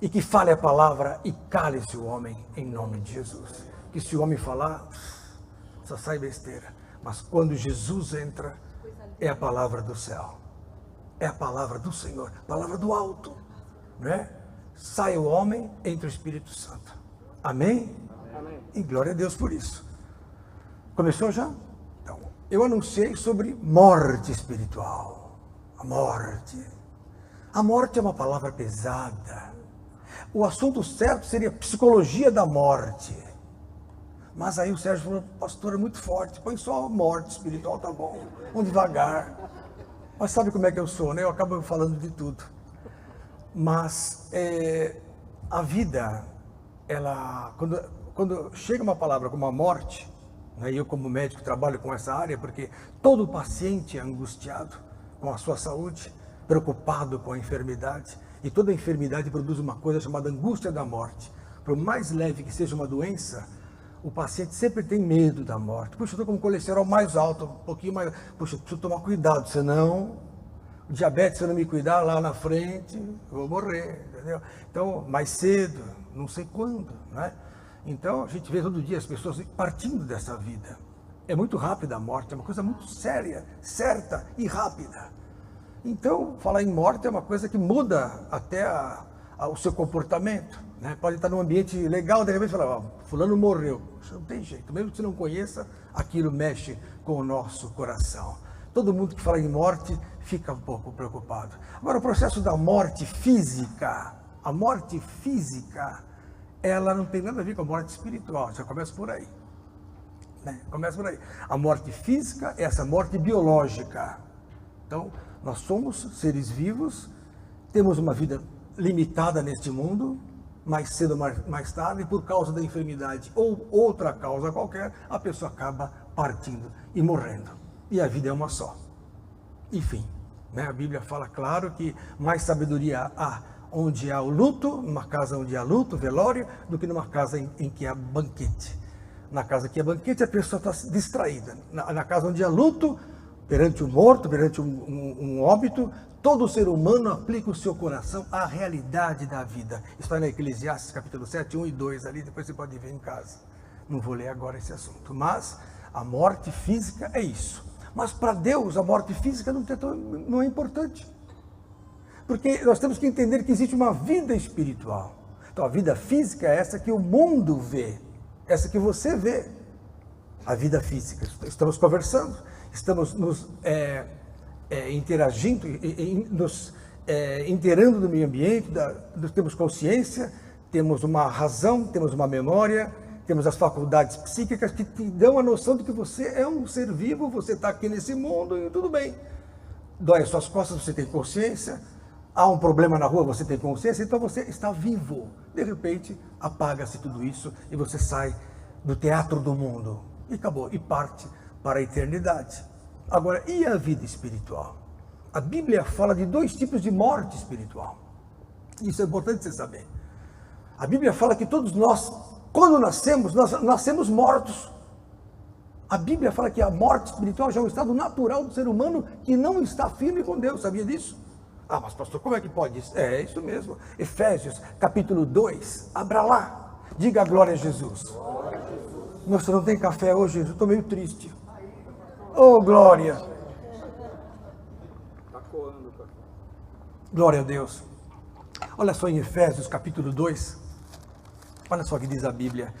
e que fale a palavra e cale-se o homem em nome de Jesus. Que se o homem falar, só sai besteira. Mas quando Jesus entra, é a palavra do céu. É a palavra do Senhor, a palavra do alto, né? Sai o homem, entra o Espírito Santo. Amém? Amém. E glória a Deus por isso. Começou já? Então, eu anunciei sobre morte espiritual. A morte. A morte é uma palavra pesada. O assunto certo seria psicologia da morte. Mas aí o Sérgio falou, pastor, é muito forte, põe só morte espiritual, tá bom, vamos devagar. Mas sabe como é que eu sou, né? Eu acabo falando de tudo. Mas a vida, ela, quando chega uma palavra como a morte, né, eu como médico trabalho com essa área, porque todo paciente é angustiado com a sua saúde, preocupado com a enfermidade, e toda enfermidade produz uma coisa chamada angústia da morte. Por mais leve que seja uma doença, o paciente sempre tem medo da morte. Puxa, eu estou com o colesterol mais alto, um pouquinho mais... Puxa, eu preciso tomar cuidado, senão o diabetes, se eu não me cuidar lá na frente, eu vou morrer, entendeu? Então, mais cedo, não sei quando, né? Então, a gente vê todo dia as pessoas partindo dessa vida. É muito rápida a morte, é uma coisa muito séria, certa e rápida. Então, falar em morte é uma coisa que muda até o seu comportamento, né? Pode estar num ambiente legal, de repente falar, ó, fulano morreu. Não tem jeito, mesmo que você não conheça, aquilo mexe com o nosso coração. Todo mundo que fala em morte fica um pouco preocupado. Agora, o processo da morte física, a morte física, ela não tem nada a ver com a morte espiritual, já começa por aí. Né? Começa por aí. A morte física é essa morte biológica. Então, nós somos seres vivos, temos uma vida limitada neste mundo, mais cedo ou mais tarde, por causa da enfermidade ou outra causa qualquer, a pessoa acaba partindo e morrendo. E a vida é uma só. Enfim, né? A Bíblia fala claro que mais sabedoria há onde há o luto, numa casa onde há luto, velório, do que numa casa em que há banquete. Na casa que há banquete, a pessoa está distraída. Na casa onde há luto, perante o morto, perante um óbito, todo ser humano aplica o seu coração à realidade da vida. Está na Eclesiastes, capítulo 7, 1 e 2, ali, depois você pode ver em casa. Não vou ler agora esse assunto. Mas a morte física é isso. Mas para Deus, a morte física não é importante. Porque nós temos que entender que existe uma vida espiritual. Então a vida física é essa que o mundo vê, essa que você vê. A vida física. Estamos conversando, estamos nos interagindo, nos inteirando do meio ambiente, temos consciência, temos uma razão, temos uma memória, temos as faculdades psíquicas que te dão a noção de que você é um ser vivo, você está aqui nesse mundo e tudo bem. Dói as suas costas, você tem consciência, há um problema na rua, você tem consciência, então você está vivo. De repente, apaga-se tudo isso e você sai do teatro do mundo e acabou, e parte para a eternidade. Agora, e a vida espiritual? A Bíblia fala de dois tipos de morte espiritual. Isso é importante você saber. A Bíblia fala que todos nós, quando nascemos, nós nascemos mortos. A Bíblia fala que a morte espiritual já é um estado natural do ser humano que não está firme com Deus. Sabia disso? Ah, mas pastor, como é que pode isso? É isso mesmo. Efésios, capítulo 2. Abra lá. Diga a glória a Jesus. Glória a Jesus. Nossa, não tem café hoje? Eu estou meio triste. Oh, glória. Glória a Deus. Olha só em Efésios, capítulo 2. Olha só o que diz a Bíblia.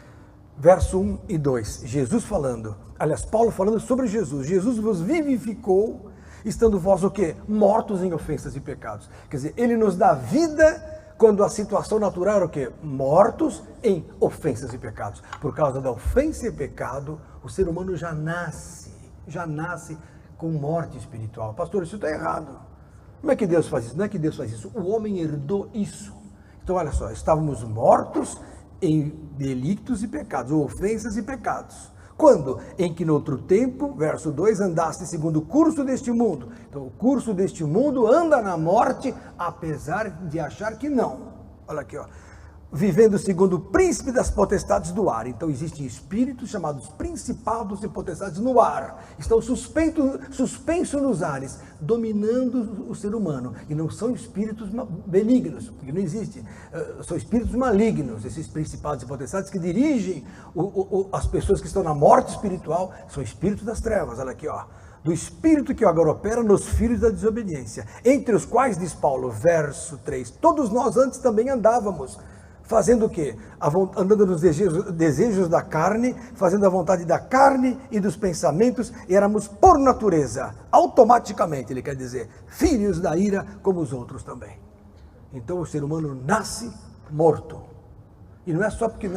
Verso 1 e 2. Jesus falando. Aliás, Paulo falando sobre Jesus. Jesus vos vivificou, estando vós o quê? Mortos em ofensas e pecados. Quer dizer, ele nos dá vida quando a situação natural era o quê? Mortos em ofensas e pecados. Por causa da ofensa e pecado, o ser humano já nasce com morte espiritual. Pastor, isso está errado. Como é que Deus faz isso? Não é que Deus faz isso. O homem herdou isso. Então, olha só, estávamos mortos em delitos e pecados, ou ofensas e pecados. Quando? Em que no outro tempo, verso 2, andaste segundo o curso deste mundo. Então, o curso deste mundo anda na morte, apesar de achar que não. Olha aqui, ó. vivendo segundo o príncipe das potestades do ar. Então existem espíritos chamados principados e potestades no ar. Estão suspensos nos ares, dominando o ser humano. E não são espíritos benignos, porque não existe. São espíritos malignos, esses principados e potestades que dirigem as pessoas que estão na morte espiritual. São espíritos das trevas, olha aqui, ó. Do espírito que agora opera nos filhos da desobediência, entre os quais, diz Paulo, verso 3, todos nós antes também andávamos, fazendo o quê? Andando nos desejos da carne, fazendo a vontade da carne e dos pensamentos, e éramos por natureza, automaticamente, ele quer dizer, filhos da ira como os outros também. Então o ser humano nasce morto. E não é só porque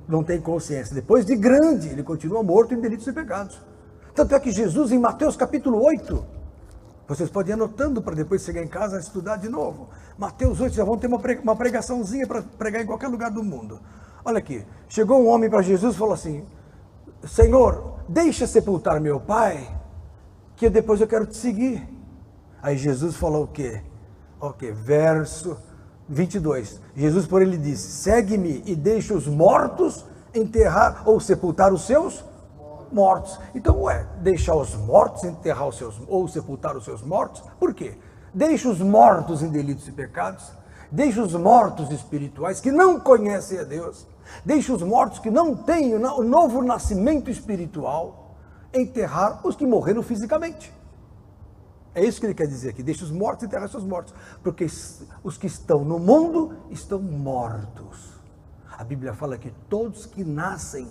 não tem consciência. Depois de grande, ele continua morto em delitos e pecados. Tanto é que Jesus, em Mateus capítulo 8, vocês podem ir anotando para depois chegar em casa e estudar de novo. Mateus 8, já vão ter uma pregaçãozinha para pregar em qualquer lugar do mundo. Olha aqui, chegou um homem para Jesus e falou assim, Senhor, deixa sepultar meu pai, que depois eu quero te seguir. Aí Jesus falou o quê? Verso 22. Jesus, porém, lhe disse, segue-me e deixa os mortos enterrar ou sepultar os seus mortos. Então, deixar os mortos enterrar os seus, ou sepultar os seus mortos, por quê? Deixa os mortos em delitos e pecados, deixa os mortos espirituais que não conhecem a Deus, deixa os mortos que não têm o novo nascimento espiritual, enterrar os que morreram fisicamente. É isso que ele quer dizer aqui, deixa os mortos enterrar seus mortos, porque os que estão no mundo estão mortos. A Bíblia fala que todos que nascem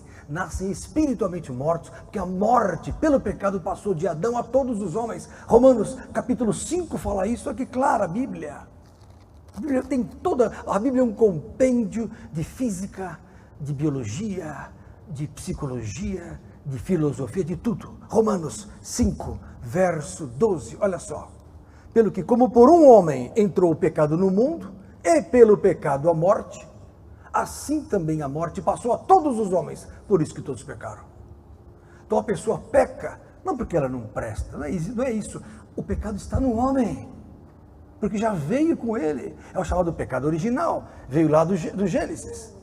espiritualmente mortos, porque a morte pelo pecado passou de Adão a todos os homens. Romanos capítulo 5 fala isso aqui, claro, a Bíblia tem a Bíblia é um compêndio de física, de biologia, de psicologia, de filosofia, de tudo. Romanos 5, verso 12, olha só. Pelo que como por um homem entrou o pecado no mundo, e pelo pecado a morte, assim também a morte passou a todos os homens, por isso que todos pecaram. Então a pessoa peca, não porque ela não presta, não é isso. O pecado está no homem, porque já veio com ele, é o chamado pecado original, veio lá do Gênesis,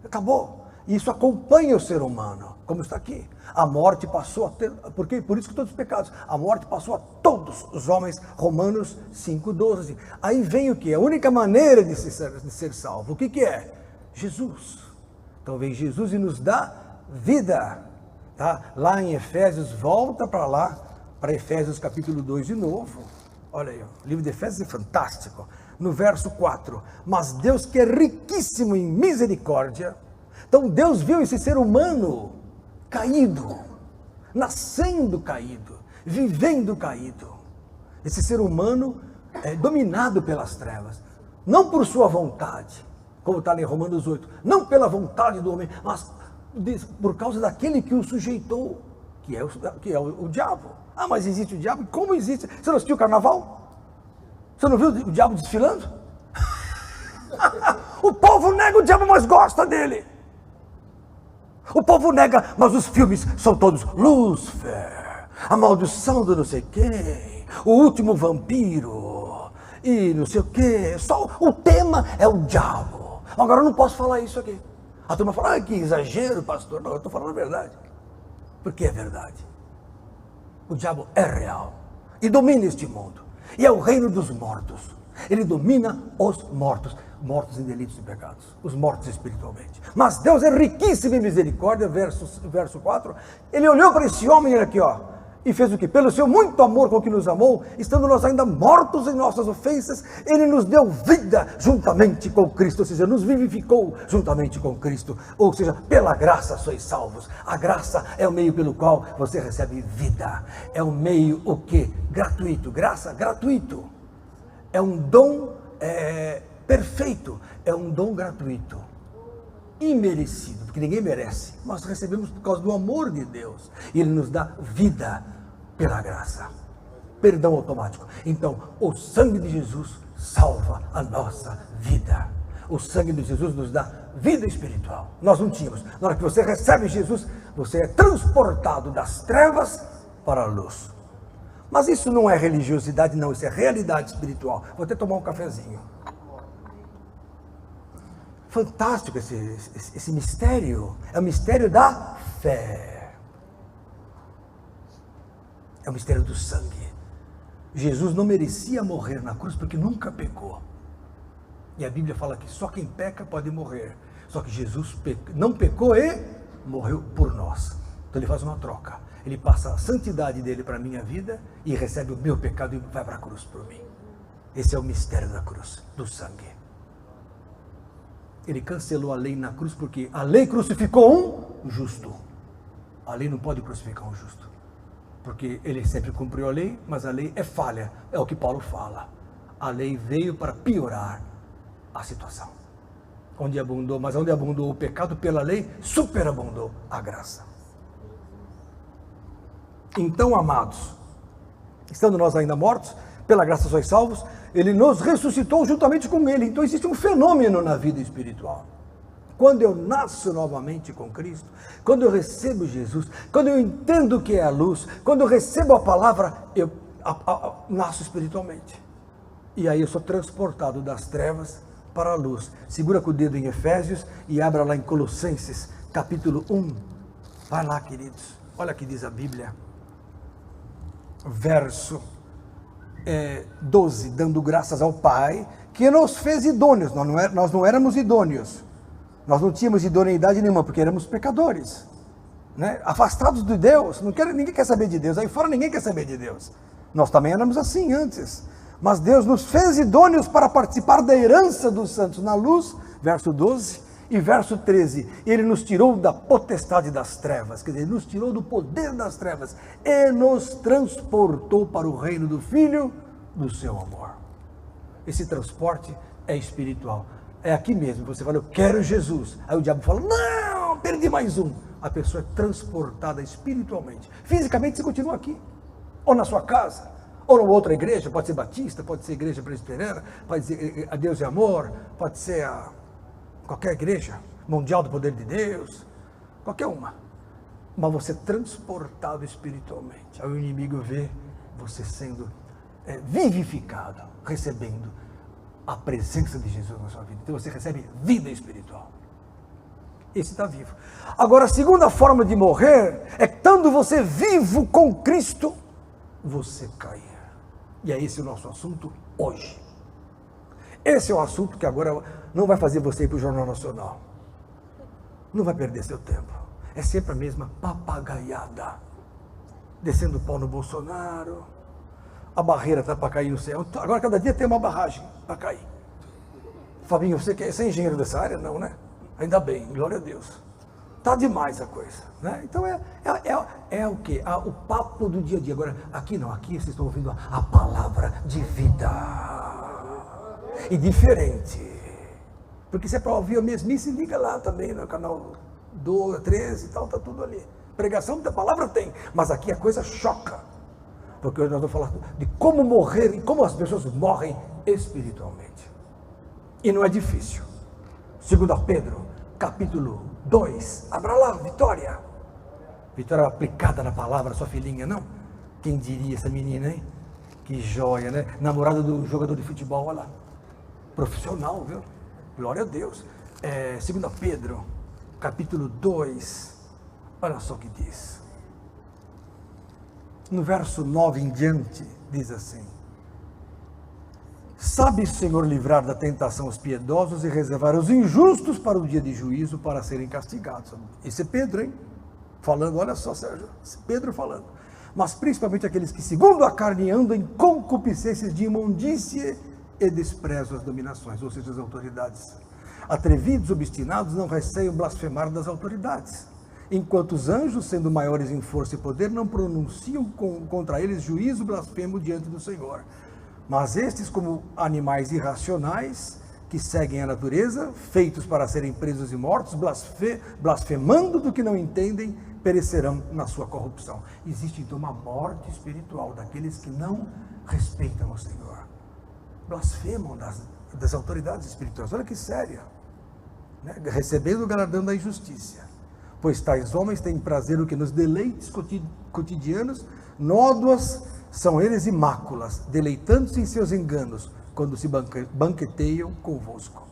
acabou. E isso acompanha o ser humano, como está aqui. A morte passou a ter, porque por isso que todos os pecados, a morte passou a todos os homens, Romanos 5,12. Aí vem o que? A única maneira de ser salvo, o que é? Jesus. Então vem Jesus e nos dá vida, tá? Lá em Efésios, volta para lá, para Efésios capítulo 2 de novo. Olha aí, o livro de Efésios é fantástico. No verso 4, mas Deus que é riquíssimo em misericórdia. Então Deus viu esse ser humano caído, nascendo caído, vivendo caído. Esse ser humano é dominado pelas trevas, não por sua vontade, como está em Romanos 8, não pela vontade do homem, mas por causa daquele que o sujeitou, que é o diabo. Ah, mas existe o diabo? Como existe? Você não assistiu o carnaval? Você não viu o diabo desfilando? O povo nega o diabo, mas gosta dele. O povo nega, mas os filmes são todos Lúcifer, a maldição do não sei quem, o último vampiro, e não sei o quê. Só o tema é o diabo. Agora eu não posso falar isso aqui. A turma fala, que exagero, pastor. Não, eu estou falando a verdade. Porque é verdade. O diabo é real e domina este mundo. E é o reino dos mortos. Ele domina os mortos. Mortos em delitos e pecados, os mortos espiritualmente. Mas Deus é riquíssimo em misericórdia, verso 4, ele olhou para esse homem aqui, ó, e fez o quê? Pelo seu muito amor com que nos amou, estando nós ainda mortos em nossas ofensas, ele nos deu vida juntamente com Cristo, ou seja, nos vivificou juntamente com Cristo, ou seja, pela graça sois salvos. A graça é o meio pelo qual você recebe vida, é o meio o quê? Gratuito, graça gratuito, é um dom perfeito, é um dom gratuito, imerecido, porque ninguém merece, nós recebemos por causa do amor de Deus, e Ele nos dá vida pela graça, perdão automático. Então, o sangue de Jesus salva a nossa vida, o sangue de Jesus nos dá vida espiritual, nós não tínhamos. Na hora que você recebe Jesus, você é transportado das trevas para a luz. Mas isso não é religiosidade, não, isso é realidade espiritual. Vou até tomar um cafezinho. fantástico esse mistério. É o mistério da fé. É o mistério do sangue. Jesus não merecia morrer na cruz porque nunca pecou. E a Bíblia fala que só quem peca pode morrer. Só que Jesus não pecou e morreu por nós. Então ele faz uma troca. Ele passa a santidade dele para a minha vida e recebe o meu pecado e vai para a cruz por mim. Esse é o mistério da cruz, do sangue. Ele cancelou a lei na cruz porque a lei crucificou um justo. A lei não pode crucificar um justo. Porque ele sempre cumpriu a lei, mas a lei é falha. É o que Paulo fala. A lei veio para piorar a situação. Onde abundou o pecado pela lei, superabundou a graça. Então, amados, estando nós ainda mortos, pela graça sois salvos, ele nos ressuscitou juntamente com ele. Então existe um fenômeno na vida espiritual. Quando eu nasço novamente com Cristo, quando eu recebo Jesus, quando eu entendo o que é a luz, quando eu recebo a palavra, eu nasço espiritualmente. E aí eu sou transportado das trevas para a luz. Segura com o dedo em Efésios e abra lá em Colossenses, capítulo 1. Vai lá, queridos. Olha o que diz a Bíblia. Verso 12. Dando graças ao Pai, que nos fez idôneos. Nós não éramos idôneos. Nós não tínhamos idoneidade nenhuma, porque éramos pecadores. Né? Afastados de Deus. Ninguém quer saber de Deus. Aí fora ninguém quer saber de Deus. Nós também éramos assim antes. Mas Deus nos fez idôneos para participar da herança dos santos na luz, verso 12 e verso 13. Ele nos tirou da potestade das trevas, quer dizer, nos tirou do poder das trevas e nos transportou para o reino do Filho do seu amor. Esse transporte é espiritual. É aqui mesmo, você fala, eu quero Jesus. Aí o diabo fala, não, perdi mais um. A pessoa é transportada espiritualmente. Fisicamente você continua aqui, ou na sua casa, ou numa outra igreja, pode ser batista, pode ser igreja presbiteriana, pode ser a Deus e Amor, pode ser qualquer igreja, Mundial do Poder de Deus, qualquer uma. Mas você é transportado espiritualmente. Aí o inimigo vê você sendo vivificado, recebendo a presença de Jesus na sua vida. Então você recebe vida espiritual. Esse está vivo. Agora, a segunda forma de morrer é quando você vivo com Cristo, você cair. E é esse o nosso assunto hoje. Esse é o assunto que agora não vai fazer você ir para o Jornal Nacional. Não vai perder seu tempo. É sempre a mesma papagaiada. Descendo o pau no Bolsonaro. A barreira está para cair no céu. Agora cada dia tem uma barragem para cair. Fabinho, você é engenheiro dessa área? Não, né? Ainda bem, glória a Deus. Está demais a coisa, né? Então é o quê? O papo do dia a dia. Agora, aqui não, aqui vocês estão ouvindo a palavra de vida. E diferente. Porque se é para ouvir a mesmice, liga lá também no canal 12, 13 e tal, está tudo ali. Pregação da palavra tem, mas aqui a coisa choca. Porque hoje nós vamos falar de como morrer e como as pessoas morrem espiritualmente. E não é difícil. 2 Pedro, capítulo 2, abra lá, Vitória. Vitória aplicada na palavra, sua filhinha, não? Quem diria essa menina, hein? Que joia, né? Namorada do jogador de futebol, olha lá. Profissional, viu? Glória a Deus. 2 Pedro, capítulo 2, olha só o que diz. No verso 9 em diante, diz assim: sabe, Senhor, livrar da tentação os piedosos e reservar os injustos para o dia de juízo, para serem castigados. Esse é Pedro, hein? Falando, olha só, Sérgio, Pedro falando. Mas principalmente aqueles que, segundo a carne, andam em concupiscências de imundície e desprezam as dominações, ou seja, as autoridades. Atrevidos, obstinados, não receiam blasfemar das autoridades. Enquanto os anjos, sendo maiores em força e poder, não pronunciam contra eles juízo blasfemo diante do Senhor. Mas estes, como animais irracionais, que seguem a natureza, feitos para serem presos e mortos, blasfemando do que não entendem, perecerão na sua corrupção. Existe então uma morte espiritual daqueles que não respeitam o Senhor. Blasfemam das autoridades espirituais. Olha que séria. Né? Recebendo o galardão da injustiça. Pois tais homens têm prazer no que nos deleites cotidianos, nódoas são eles e máculas, deleitando-se em seus enganos, quando se banqueteiam convosco.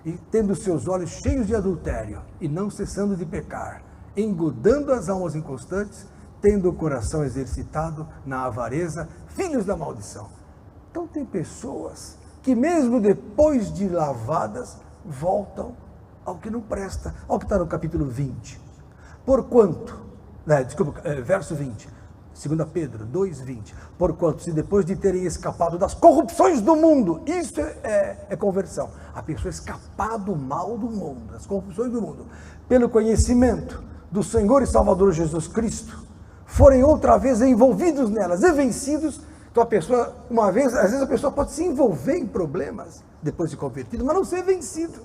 e tendo seus olhos cheios de adultério, e não cessando de pecar, engodando as almas inconstantes, tendo o coração exercitado na avareza, filhos da maldição. Então tem pessoas que mesmo depois de lavadas, voltam ao que não presta, ao que está no capítulo 20. Porquanto, verso 20, 2 Pedro 2,20, porquanto se depois de terem escapado das corrupções do mundo, isso é conversão, a pessoa escapar do mal do mundo, das corrupções do mundo, pelo conhecimento do Senhor e Salvador Jesus Cristo, forem outra vez envolvidos nelas e vencidos. Então a pessoa, uma vez, às vezes a pessoa pode se envolver em problemas depois de convertido, mas não ser vencido.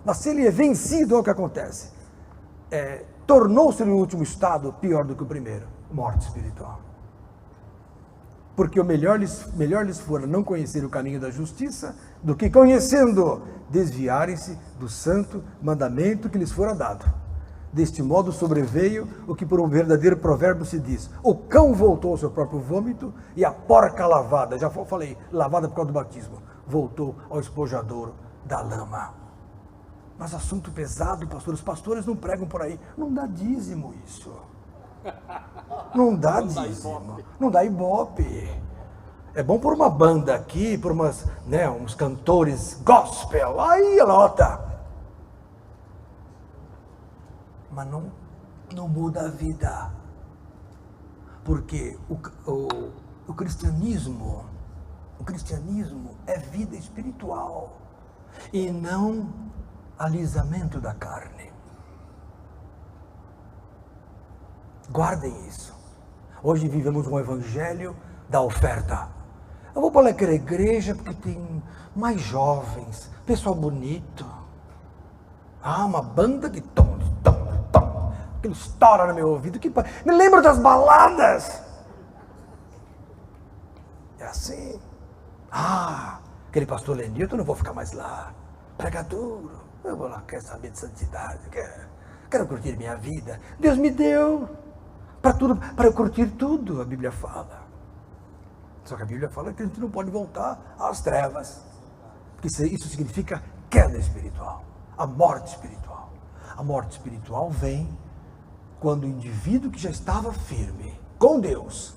Mas se ele é vencido, olha o que acontece. Tornou-se no último estado pior do que o primeiro, morte espiritual. Porque o melhor lhes fora não conhecer o caminho da justiça, do que conhecendo, desviarem-se do santo mandamento que lhes fora dado. Deste modo sobreveio o que por um verdadeiro provérbio se diz: o cão voltou ao seu próprio vômito e a porca lavada, já falei, lavada por causa do batismo, voltou ao espojadouro da lama. Mas assunto pesado, pastor, os pastores não pregam por aí, não dá dízimo isso, não dá dízimo, não dá ibope. É bom por uma banda aqui, por uns cantores gospel, aí lota. Mas não muda a vida, porque o cristianismo é vida espiritual e não alisamento da carne. Guardem isso. Hoje vivemos um evangelho da oferta. Eu vou para aquela igreja porque tem mais jovens, pessoal bonito. Uma banda que aquilo estoura no meu ouvido, me lembro das baladas. É assim. Aquele pastor Lenilton, eu não vou ficar mais lá. Prega duro. Eu vou lá, quero saber de santidade, quero curtir minha vida. Deus me deu para eu curtir tudo, a Bíblia fala. Só que a Bíblia fala que a gente não pode voltar às trevas, porque isso significa queda espiritual, a morte espiritual. A morte espiritual vem quando o indivíduo que já estava firme com Deus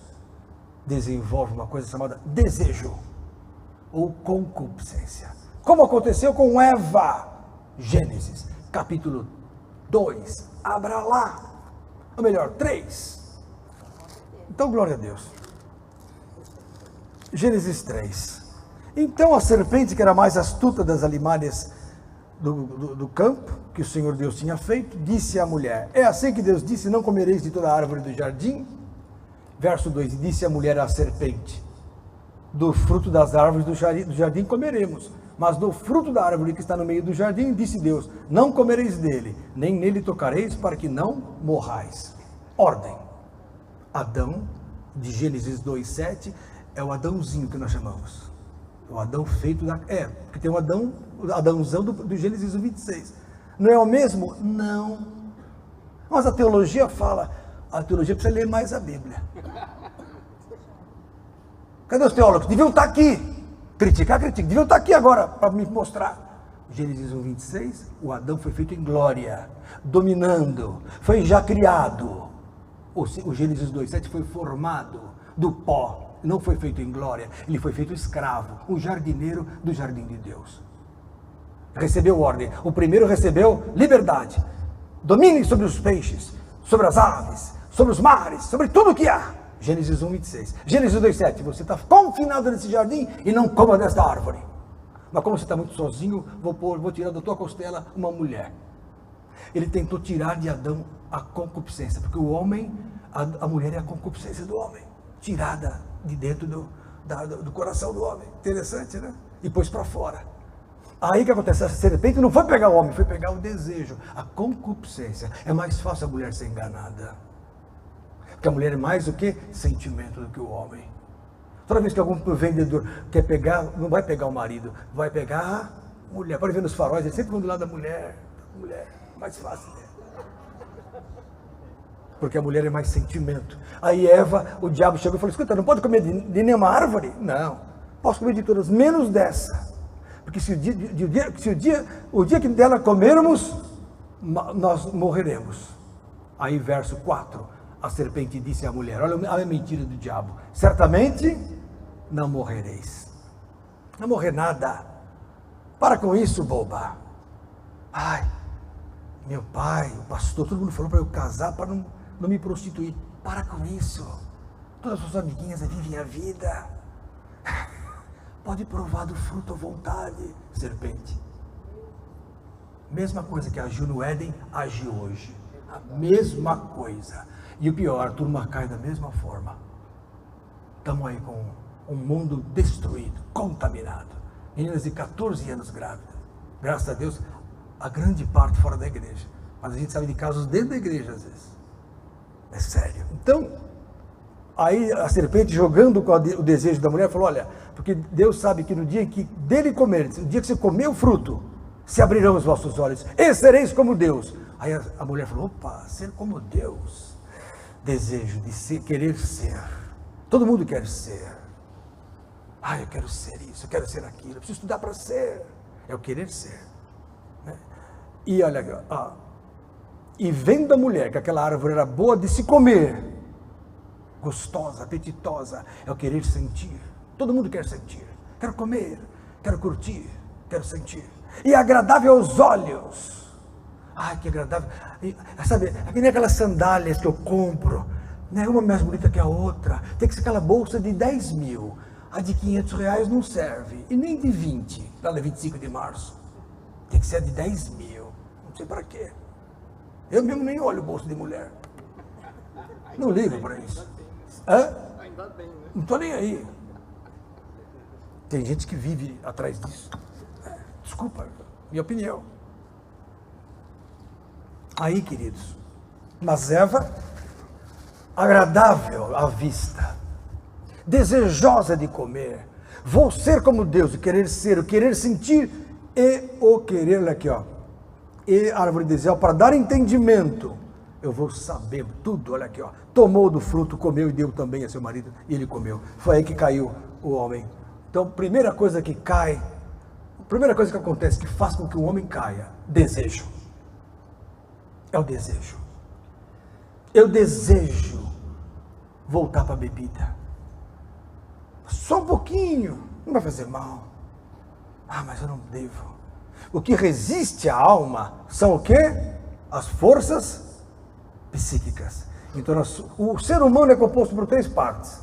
desenvolve uma coisa chamada desejo ou concupiscência. Como aconteceu com Eva, Gênesis, capítulo 2, abra lá, ou melhor, 3. Então, glória a Deus. Gênesis 3. Então a serpente, que era mais astuta das alimárias do campo, que o Senhor Deus tinha feito, disse à mulher: é assim que Deus disse, não comereis de toda a árvore do jardim? Verso 2, disse a mulher à serpente: do fruto das árvores do jardim comeremos, mas do fruto da árvore que está no meio do jardim, disse Deus, não comereis dele, nem nele tocareis, para que não morrais. Ordem. Adão, de Gênesis 2:7, é o Adãozinho que nós chamamos. O Adão feito porque tem o Adãozão do Gênesis 26. Não é o mesmo? Não. Mas a teologia precisa ler mais a Bíblia. Cadê os teólogos? Deviam estar aqui. Critica. Deviam estar aqui agora para me mostrar. Gênesis 1:26, o Adão foi feito em glória, dominando, foi já criado. O Gênesis 2:7 foi formado do pó. Não foi feito em glória, ele foi feito escravo, um jardineiro do jardim de Deus. Recebeu ordem. O primeiro recebeu liberdade. Domine sobre os peixes, sobre as aves, sobre os mares, sobre tudo que há. Gênesis 1:26. Gênesis 2:7. Você está confinado nesse jardim e não coma desta árvore. Mas como você está muito sozinho, vou tirar da tua costela uma mulher. Ele tentou tirar de Adão a concupiscência, porque o homem, a mulher é a concupiscência do homem, tirada de dentro do coração do homem. Interessante, né? E pôs para fora. Aí o que acontece? A serpente não foi pegar o homem, foi pegar o desejo, a concupiscência. É mais fácil a mulher ser enganada, porque a mulher é mais o que? Sentimento do que o homem. Toda vez que algum vendedor quer pegar, não vai pegar o marido, vai pegar a mulher. Pode ver nos faróis, eles sempre vão do lado da mulher. Mulher, mais fácil, né? Porque a mulher é mais sentimento. Aí Eva, o diabo chegou e falou: escuta, não pode comer de nenhuma árvore? Não, posso comer de todas, menos dessa. Porque se o dia que dela comermos, nós morreremos. Aí verso 4, a serpente disse à mulher, olha a mentira do diabo, certamente não morrereis. Não morrer nada. Para com isso, boba. Ai, meu pai, o pastor, todo mundo falou para eu casar, para não me prostituir. Para com isso. Todas as suas amiguinhas vivem a vida. Pode provar do fruto à vontade, serpente. Mesma coisa que agiu no Éden, age hoje. A mesma coisa. E o pior, a turma cai da mesma forma. Estamos aí com um mundo destruído, contaminado. Meninas de 14 anos grávidas. Graças a Deus, a grande parte fora da igreja. Mas a gente sabe de casos dentro da igreja às vezes. É sério. Então, aí a serpente jogando com o desejo da mulher, falou, olha, porque Deus sabe que no dia em que dele comer, no dia que você comer o fruto, se abrirão os vossos olhos, e sereis como Deus. Aí a mulher falou, opa, ser como Deus. Desejo de ser, querer ser. Todo mundo quer ser. Ah, eu quero ser isso, eu quero ser aquilo, eu preciso estudar para ser. É o querer ser. Né? E olha aqui, e vendo a mulher que aquela árvore era boa de se comer, gostosa, apetitosa, é o querer sentir. Todo mundo quer sentir. Quero comer, quero curtir, quero sentir. E agradável aos olhos. Ai, que agradável. E, sabe, é que nem aquelas sandálias que eu compro, né? Uma mais bonita que a outra. Tem que ser aquela bolsa de 10 mil. A de 500 reais não serve. E nem de 20, lá no 25 de março. Tem que ser a de 10 mil. Não sei para quê. Eu mesmo nem olho o bolso de mulher. Não ligo para isso. Hã? Não estou nem aí. Tem gente que vive atrás disso. Desculpa, minha opinião. Aí, queridos, mas Eva, agradável à vista, desejosa de comer, vou ser como Deus, o querer ser, o querer sentir e o querer, aqui ó, e árvore de desejo, para dar entendimento, eu vou saber tudo, olha aqui ó, tomou do fruto, comeu e deu também a seu marido, e ele comeu, foi aí que caiu o homem. Então, primeira coisa que cai, primeira coisa que acontece, que faz com que o homem caia, desejo. É o desejo. Eu desejo voltar para a bebida. Só um pouquinho, não vai fazer mal. Ah, mas eu não devo. O que resiste à alma são o quê? As forças psíquicas. Então, o ser humano é composto por 3 partes.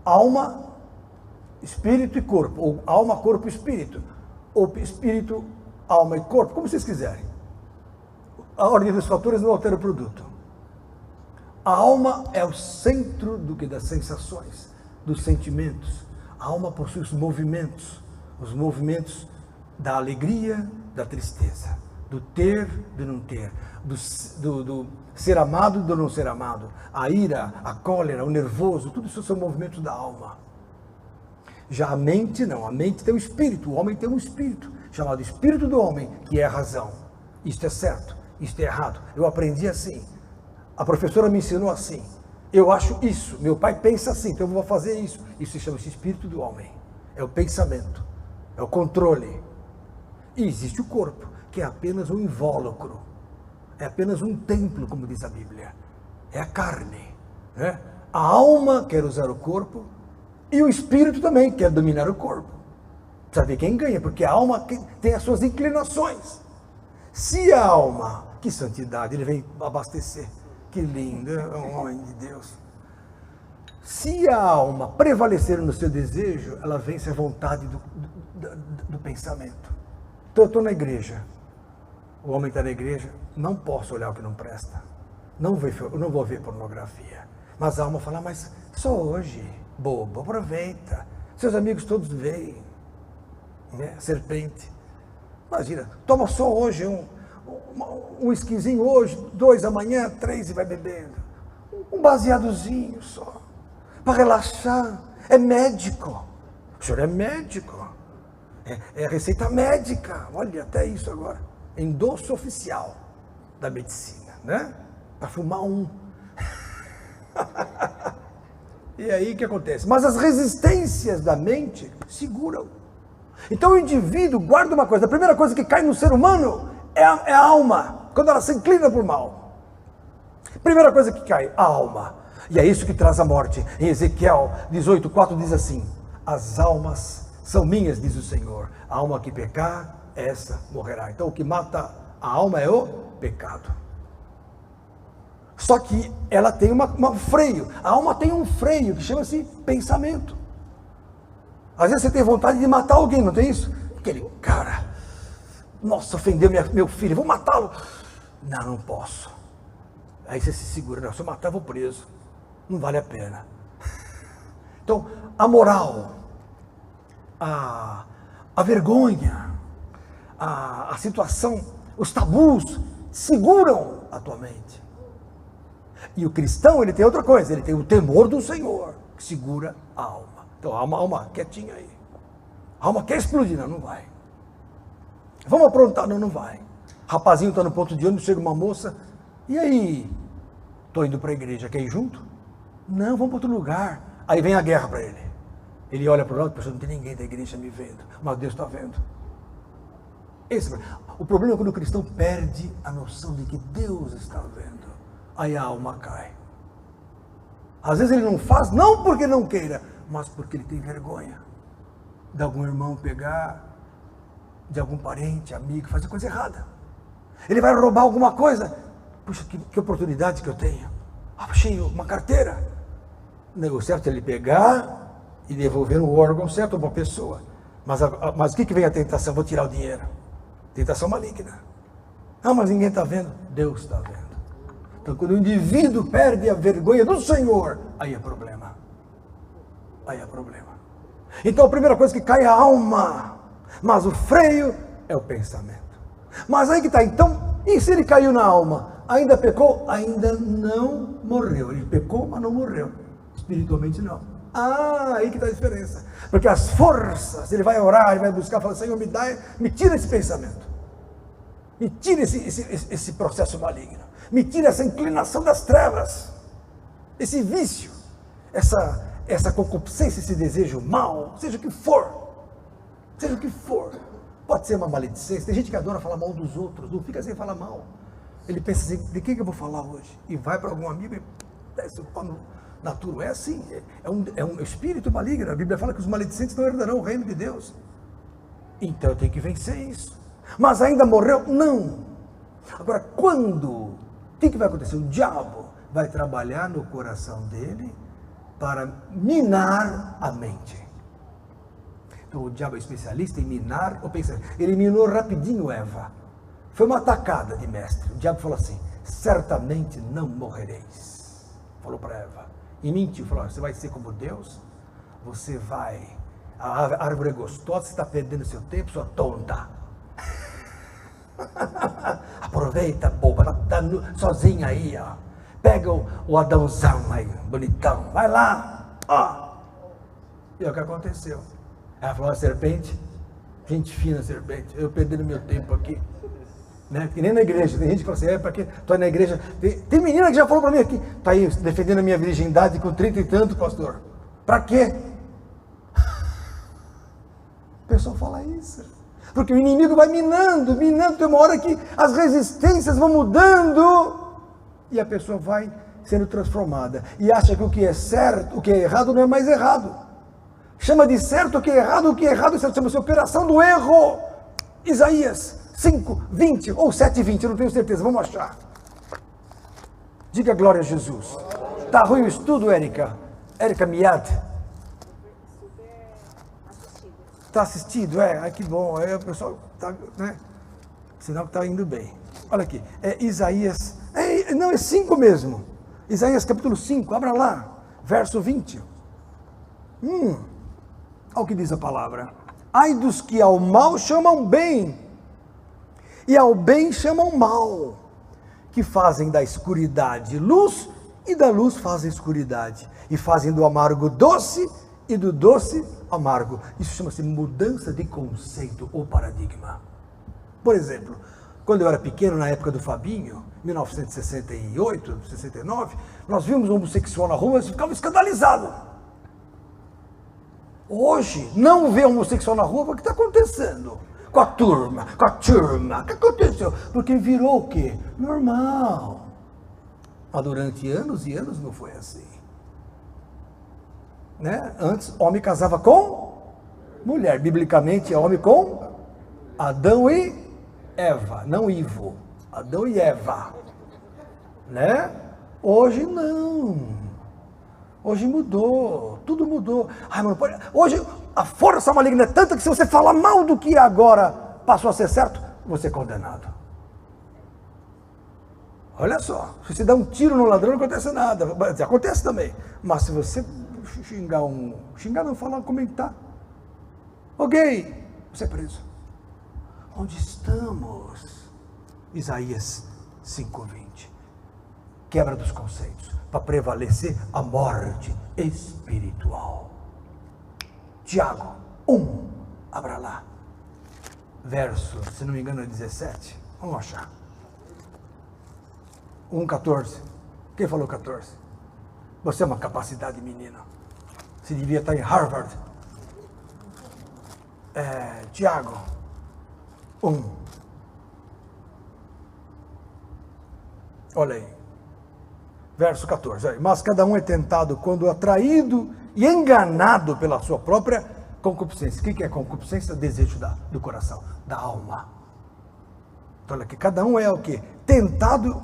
Alma, espírito e corpo. Ou alma, corpo e espírito. Ou espírito, alma e corpo, como vocês quiserem. A ordem dos fatores não altera o produto. A alma é o centro das sensações, dos sentimentos. A alma possui os movimentos da alegria, da tristeza, do ter, do não ter, do ser amado, do não ser amado, a ira, a cólera, o nervoso, tudo isso são movimentos da alma. Já a mente não, a mente tem um espírito, o homem tem um espírito, chamado espírito do homem, que é a razão. Isto é certo. Isto é errado, eu aprendi assim, a professora me ensinou assim, eu acho isso, meu pai pensa assim, então eu vou fazer isso. Isso se chama espírito do homem, é o pensamento, é o controle. E existe o corpo, que é apenas um invólucro, é apenas um templo, como diz a Bíblia, é a carne, né? A alma quer usar o corpo, e o espírito também quer dominar o corpo. Precisa ver quem ganha, porque a alma tem as suas inclinações. Se a alma, que santidade, ele vem abastecer, que lindo, é um homem de Deus. Se a alma prevalecer no seu desejo, ela vence a vontade do pensamento. Então eu estou na igreja, o homem está na igreja, não posso olhar o que não presta, não vou ver pornografia. Mas a alma fala, mas só hoje, bobo, aproveita, seus amigos todos veem, né? Serpente. Imagina, toma só hoje um esquisinho hoje, 2 amanhã, 3 e vai bebendo. Um baseadozinho só, para relaxar. É médico. O senhor é médico. É receita médica. Olha, até isso agora. Endosso oficial da medicina, né? Para fumar um. E aí o que acontece? Mas as resistências da mente seguram. Então o indivíduo guarda uma coisa, a primeira coisa que cai no ser humano é a alma, quando ela se inclina para o mal. Primeira coisa que cai, a alma. E é isso que traz a morte. Em Ezequiel 18:4 diz assim: as almas são minhas, diz o Senhor. A alma que pecar, essa morrerá. Então o que mata a alma é o pecado. Só que ela tem um freio. A alma tem um freio que chama-se pensamento. Às vezes você tem vontade de matar alguém, não tem isso? Aquele cara, nossa, ofendeu meu filho, vou matá-lo. Não posso. Aí você se segura, não, se eu matar eu vou preso. Não vale a pena. Então, a moral, a vergonha, a situação, os tabus seguram a tua mente. E o cristão, ele tem outra coisa, ele tem o temor do Senhor, que segura a alma. Então, a alma quietinha aí. A alma quer explodir, não vai. Vamos aprontar, não vai. Rapazinho está no ponto de ônibus, chega uma moça, e aí? Estou indo para a igreja, quer ir junto? Não, vamos para outro lugar. Aí vem a guerra para ele. Ele olha para o lado e pensa, não tem ninguém da igreja me vendo, mas Deus está vendo. O problema é quando o cristão perde a noção de que Deus está vendo. Aí a alma cai. Às vezes ele não faz, não porque não queira, mas porque ele tem vergonha de algum irmão pegar, de algum parente, amigo, fazer coisa errada. Ele vai roubar alguma coisa. Puxa, que oportunidade que eu tenho. Achei uma carteira. O certo é ele pegar e devolver no órgão certo a uma pessoa. Mas o que vem a tentação? Vou tirar o dinheiro. Tentação maligna. Ah, mas ninguém está vendo. Deus está vendo. Então, quando o indivíduo perde a vergonha do Senhor, aí é problema. Aí é problema. Então, a primeira coisa que cai é a alma. Mas o freio é o pensamento. Mas aí que está. Então, e se ele caiu na alma? Ainda pecou? Ainda não morreu. Ele pecou, mas não morreu. Espiritualmente não. Aí que está a diferença. Porque as forças, ele vai orar, ele vai buscar, fala, Senhor, me tira esse pensamento. Me tira esse processo maligno. Me tira essa inclinação das trevas. Esse vício. Essa concupiscência, esse desejo mal, seja o que for. Seja o que for. Pode ser uma maledicência. Tem gente que adora falar mal dos outros. Não fica sem falar mal. Ele pensa assim, de quem que eu vou falar hoje? E vai para algum amigo e desce o pano na turma. É assim, é um espírito maligno. A Bíblia fala que os maledicentes não herdarão o reino de Deus. Então eu tenho que vencer isso. Mas ainda morreu? Não. Agora, quando? O que vai acontecer? O diabo vai trabalhar no coração dele para minar a mente. Então o diabo é especialista em minar o pensamento. Ele minou rapidinho Eva. Foi uma atacada de mestre. O diabo falou assim, certamente não morrereis. Falou para Eva. E mentiu, falou, você vai ser como Deus, você vai, a árvore é gostosa, você está perdendo seu tempo, sua tonta. Aproveita, boba, tá sozinha aí, ó. Pega o Adãozão aí, bonitão, vai lá, ó. E é o que aconteceu. Ela falou, serpente, gente fina serpente, eu perdendo meu tempo aqui. Né? Que nem na igreja, tem gente que fala assim, para que estou na igreja, tem menina que já falou para mim aqui, está aí defendendo a minha virgindade com 30 e tanto, pastor, para quê? O pessoal fala isso, porque o inimigo vai minando, tem uma hora que as resistências vão mudando, e a pessoa vai sendo transformada, e acha que o que é certo, o que é errado não é mais errado, chama de certo o que é errado é certo, chama-se operação do erro. Isaías 5:20 ou 7:20, eu não tenho certeza, vamos achar. Diga glória a Jesus. Tá ruim o estudo, Érica? Érica Miad? Está assistido? Ai que bom, aí o pessoal tá, né? Sinal que está indo bem. Olha aqui, é Isaías, é 5 mesmo. Isaías capítulo 5, abra lá, verso 20. Olha o que diz a palavra. Ai dos que ao mal chamam bem, e ao bem chamam mal, que fazem da escuridade luz, e da luz fazem escuridade, e fazem do amargo doce, e do doce amargo. Isso chama-se mudança de conceito ou paradigma. Por exemplo, quando eu era pequeno, na época do Fabinho, 1968, 69, nós vimos um homossexual na rua e ficava escandalizado. Hoje, não vê homossexual na rua, o que está acontecendo? Com a turma, o que aconteceu? Porque virou o quê? Normal. Mas durante anos e anos não foi assim. Né? Antes, homem casava com mulher. Biblicamente, é homem com Adão e Eva, não Ivo. Adão e Eva. Né? Hoje não. Hoje mudou, tudo mudou. Ai, mano, hoje a força maligna é tanta que se você falar mal do que agora passou a ser certo, você é condenado. Olha só, se você dá um tiro no ladrão não acontece nada, acontece também. Mas se você xingar não, falar, comentar, ok, você é preso. Onde estamos? Isaías 5:20. Quebra dos conceitos, para prevalecer a morte espiritual. Tiago 1, abra lá, verso, se não me engano é 17, vamos achar. 1:14, quem falou 14? Você é uma capacidade, menina, você devia estar em Harvard. Tiago 1, olha aí. Verso 14, mas cada um é tentado quando atraído e enganado pela sua própria concupiscência. O que é concupiscência? Desejo do coração, da alma. Então olha aqui, cada um é o quê? Tentado,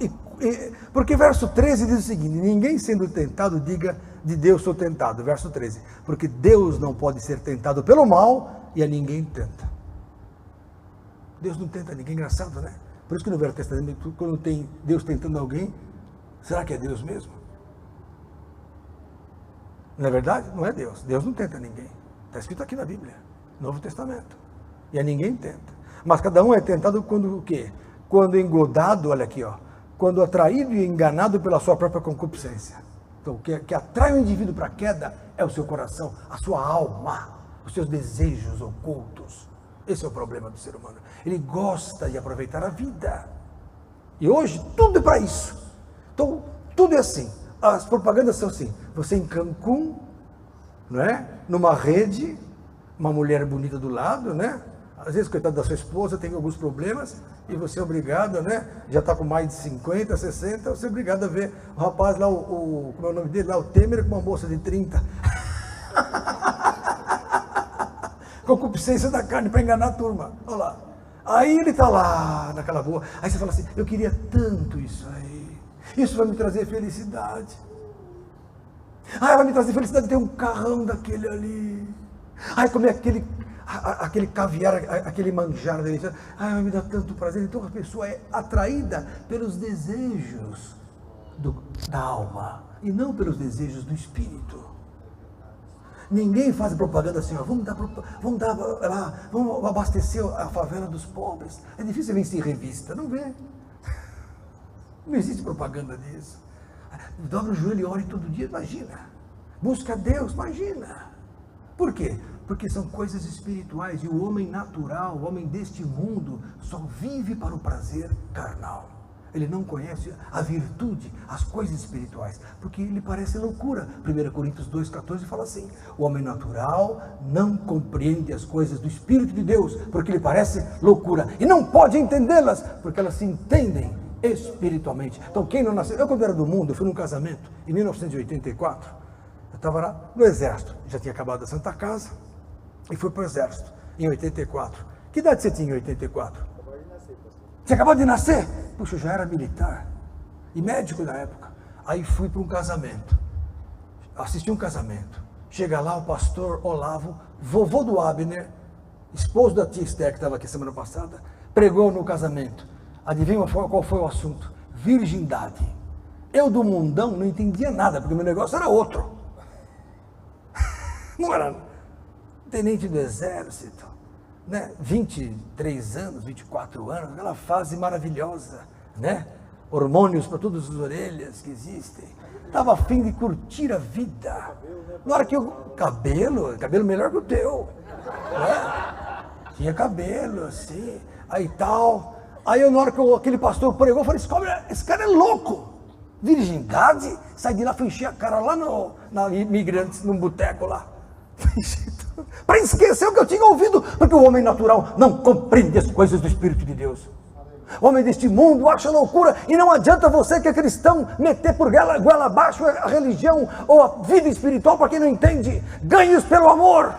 porque verso 13 diz o seguinte, ninguém sendo tentado diga de Deus sou tentado, verso 13, porque Deus não pode ser tentado pelo mal e a ninguém tenta. Deus não tenta ninguém, engraçado, né? Por isso que no Velho Testamento, quando tem Deus tentando alguém, será que é Deus mesmo? Não é verdade? Não é Deus. Deus não tenta ninguém. Está escrito aqui na Bíblia, Novo Testamento. E a ninguém tenta. Mas cada um é tentado quando o quê? Quando engodado, olha aqui, ó. Quando atraído e enganado pela sua própria concupiscência. Então, o que atrai o indivíduo para a queda é o seu coração, a sua alma, os seus desejos ocultos. Esse é o problema do ser humano. Ele gosta de aproveitar a vida. E hoje, tudo é para isso. Então, tudo é assim. As propagandas são assim. Você em Cancún, não é? Numa rede, uma mulher bonita do lado, né? Às vezes, coitado da sua esposa, tem alguns problemas, e você é obrigado, né? Já está com mais de 50, 60, você é obrigado a ver o rapaz lá, como é o nome dele? Lá, o Temer, com uma moça de 30. Concupiscência da carne, para enganar a turma. Olha lá. Aí ele está lá, naquela boa. Aí você fala assim, eu queria tanto isso aí. Isso vai me trazer felicidade. Vai me trazer felicidade ter um carrão daquele ali. Comer aquele caviar, aquele manjar dele. Vai me dar tanto prazer. Então a pessoa é atraída pelos desejos da alma e não pelos desejos do espírito. Ninguém faz propaganda assim, ó, vamos abastecer a favela dos pobres. É difícil vencer revista, não vê. Não existe propaganda disso. Dobra o joelho e ore todo dia, imagina. Busca Deus, imagina. Por quê? Porque são coisas espirituais e o homem natural, o homem deste mundo, só vive para o prazer carnal. Ele não conhece a virtude, as coisas espirituais, porque ele parece loucura. 1 Coríntios 2,14 fala assim, o homem natural não compreende as coisas do Espírito de Deus, porque lhe parece loucura, e não pode entendê-las, porque elas se entendem espiritualmente. Então quem não nasceu, eu quando era do mundo, eu fui num casamento, em 1984, eu estava lá no exército, já tinha acabado a Santa Casa, e fui para o exército, em 84. Que idade você tinha em 84? Você acabou de nascer? Puxa, eu já era militar e médico na época. Aí fui para um casamento, assisti um casamento. Chega lá o pastor Olavo, vovô do Abner, esposo da tia Esther, que estava aqui semana passada, pregou no casamento. Adivinha qual foi o assunto? Virgindade. Eu do mundão não entendia nada, porque meu negócio era outro. Não era tenente do exército, né? 23 anos, 24 anos, aquela fase maravilhosa, né? Hormônios para todas as orelhas que existem. Estava a fim de curtir a vida. Na hora que eu... Cabelo melhor que o teu. Né? Tinha cabelo, assim, aí tal. Aí na hora que aquele pastor pregou, eu falei, esse cara é louco. Virgindade? Sai de lá, fui encher a cara lá na Imigrantes, num boteco lá. Para esquecer o que eu tinha ouvido, porque o homem natural não compreende as coisas do Espírito de Deus. O homem deste mundo acha loucura, e não adianta você que é cristão meter por goela abaixo a religião ou a vida espiritual para quem não entende. Ganhe-os pelo amor,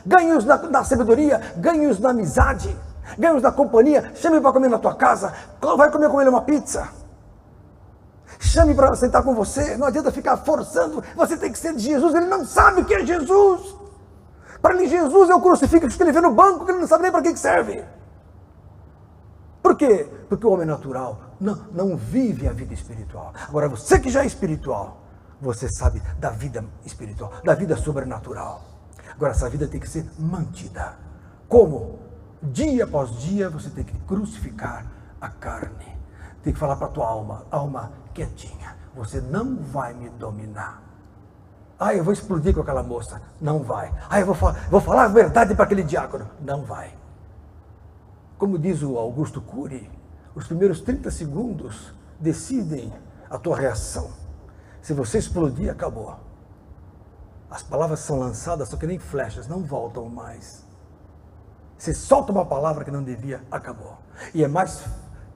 ganhe-os na sabedoria, ganhe-os na amizade, ganhe-os na companhia. Chame para comer na tua casa, vai comer com ele uma pizza. Chame para sentar com você, não adianta ficar forçando, você tem que ser de Jesus. Ele não sabe o que é Jesus. Para ele, Jesus é o crucifixo que ele vê no banco, que ele não sabe nem para que serve. Por quê? Porque o homem natural não vive a vida espiritual. Agora, você que já é espiritual, você sabe da vida espiritual, da vida sobrenatural. Agora, essa vida tem que ser mantida. Como? Dia após dia, você tem que crucificar a carne. Tem que falar para a tua alma quietinha. Você não vai me dominar. Eu vou explodir com aquela moça. Não vai. Eu vou falar a verdade para aquele diácono. Não vai. Como diz o Augusto Cury, os primeiros 30 segundos decidem a tua reação. Se você explodir, acabou. As palavras são lançadas, só que nem flechas, não voltam mais. Você solta uma palavra que não devia, acabou. E é mais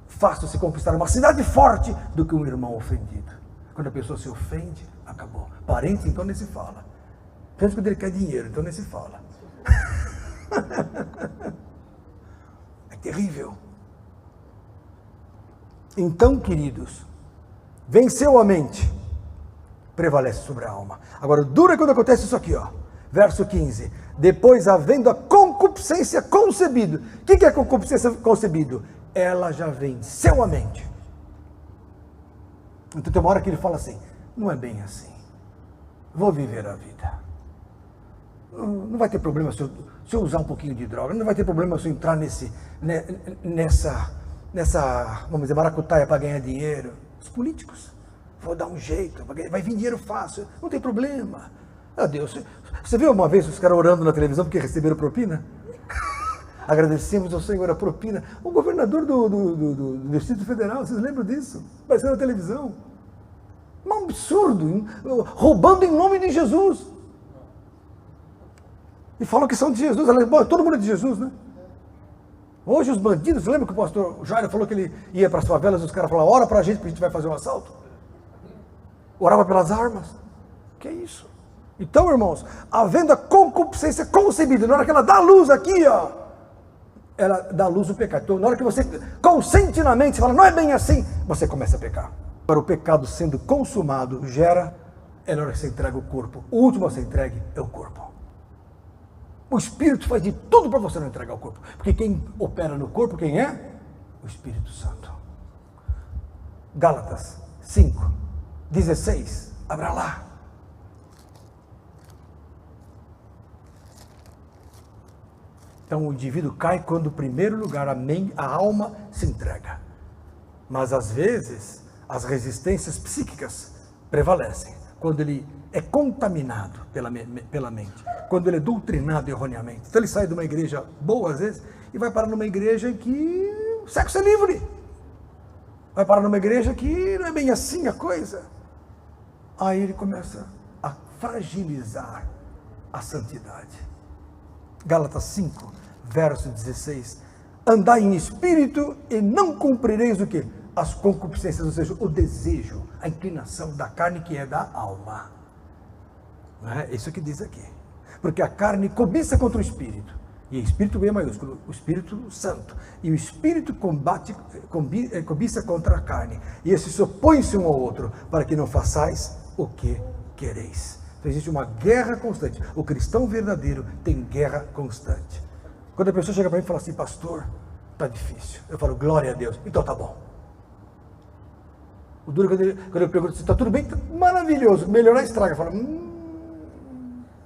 fácil se conquistar uma cidade forte do que um irmão ofendido. Quando a pessoa se ofende, acabou. Parente, então nem se fala. Pensa quando ele quer dinheiro, então nem se fala. É terrível. Então, queridos, venceu a mente, prevalece sobre a alma. Agora, dura quando acontece isso aqui, ó. Verso 15. Depois, havendo a concupiscência concebido. O que é concupiscência concebido? Ela já venceu a mente. Então tem uma hora que ele fala assim, não é bem assim. Vou viver a vida. Não vai ter problema se eu usar um pouquinho de droga. Não vai ter problema se eu entrar nessa, vamos dizer, maracutaia para ganhar dinheiro. Os políticos, vou dar um jeito, vai vir dinheiro fácil. Não tem problema. Deus, você viu uma vez os caras orando na televisão porque receberam propina? Agradecemos ao Senhor a propina. O governador do Distrito Federal, vocês lembram disso? Apareceu na televisão. Um absurdo, roubando em nome de Jesus. E falam que são de Jesus. Bom, todo mundo é de Jesus, né? Hoje os bandidos, lembra que o pastor Jairo falou que ele ia para as favelas e os caras falaram, ora para a gente vai fazer um assalto? Orava pelas armas. Que é isso? Então, irmãos, havendo a concupiscência concebida, na hora que ela dá a luz aqui, ó, ela dá a luz do pecado. Então, na hora que você consente na mente, fala, não é bem assim, você começa a pecar. Para o pecado sendo consumado, é na hora que você entrega o corpo. O último a ser entregue é o corpo. O Espírito faz de tudo para você não entregar o corpo. Porque quem opera no corpo, quem é? O Espírito Santo. Gálatas 5, 16. Abra lá. Então o indivíduo cai quando, em primeiro lugar, a alma se entrega. Mas às vezes, as resistências psíquicas prevalecem. Quando ele é contaminado pela mente. Quando ele é doutrinado erroneamente. Então ele sai de uma igreja boa, às vezes, e vai parar numa igreja em que o sexo é livre. Vai parar numa igreja que não é bem assim a coisa. Aí ele começa a fragilizar a santidade. Gálatas 5, verso 16. Andai em espírito e não cumprireis o quê? As concupiscências, ou seja, o desejo, a inclinação da carne que é da alma. Não é isso que diz aqui. Porque a carne cobiça contra o espírito. E espírito bem maiúsculo, o Espírito Santo. E o espírito cobiça contra a carne. E esses se opõem-se um ao outro, para que não façais o que quereis. Então existe uma guerra constante. O cristão verdadeiro tem guerra constante. Quando a pessoa chega para mim e fala assim, pastor, está difícil. Eu falo, glória a Deus. Então tá bom. O duro quando eu pergunto se está tudo bem, tá maravilhoso. Melhorar estraga. Fala,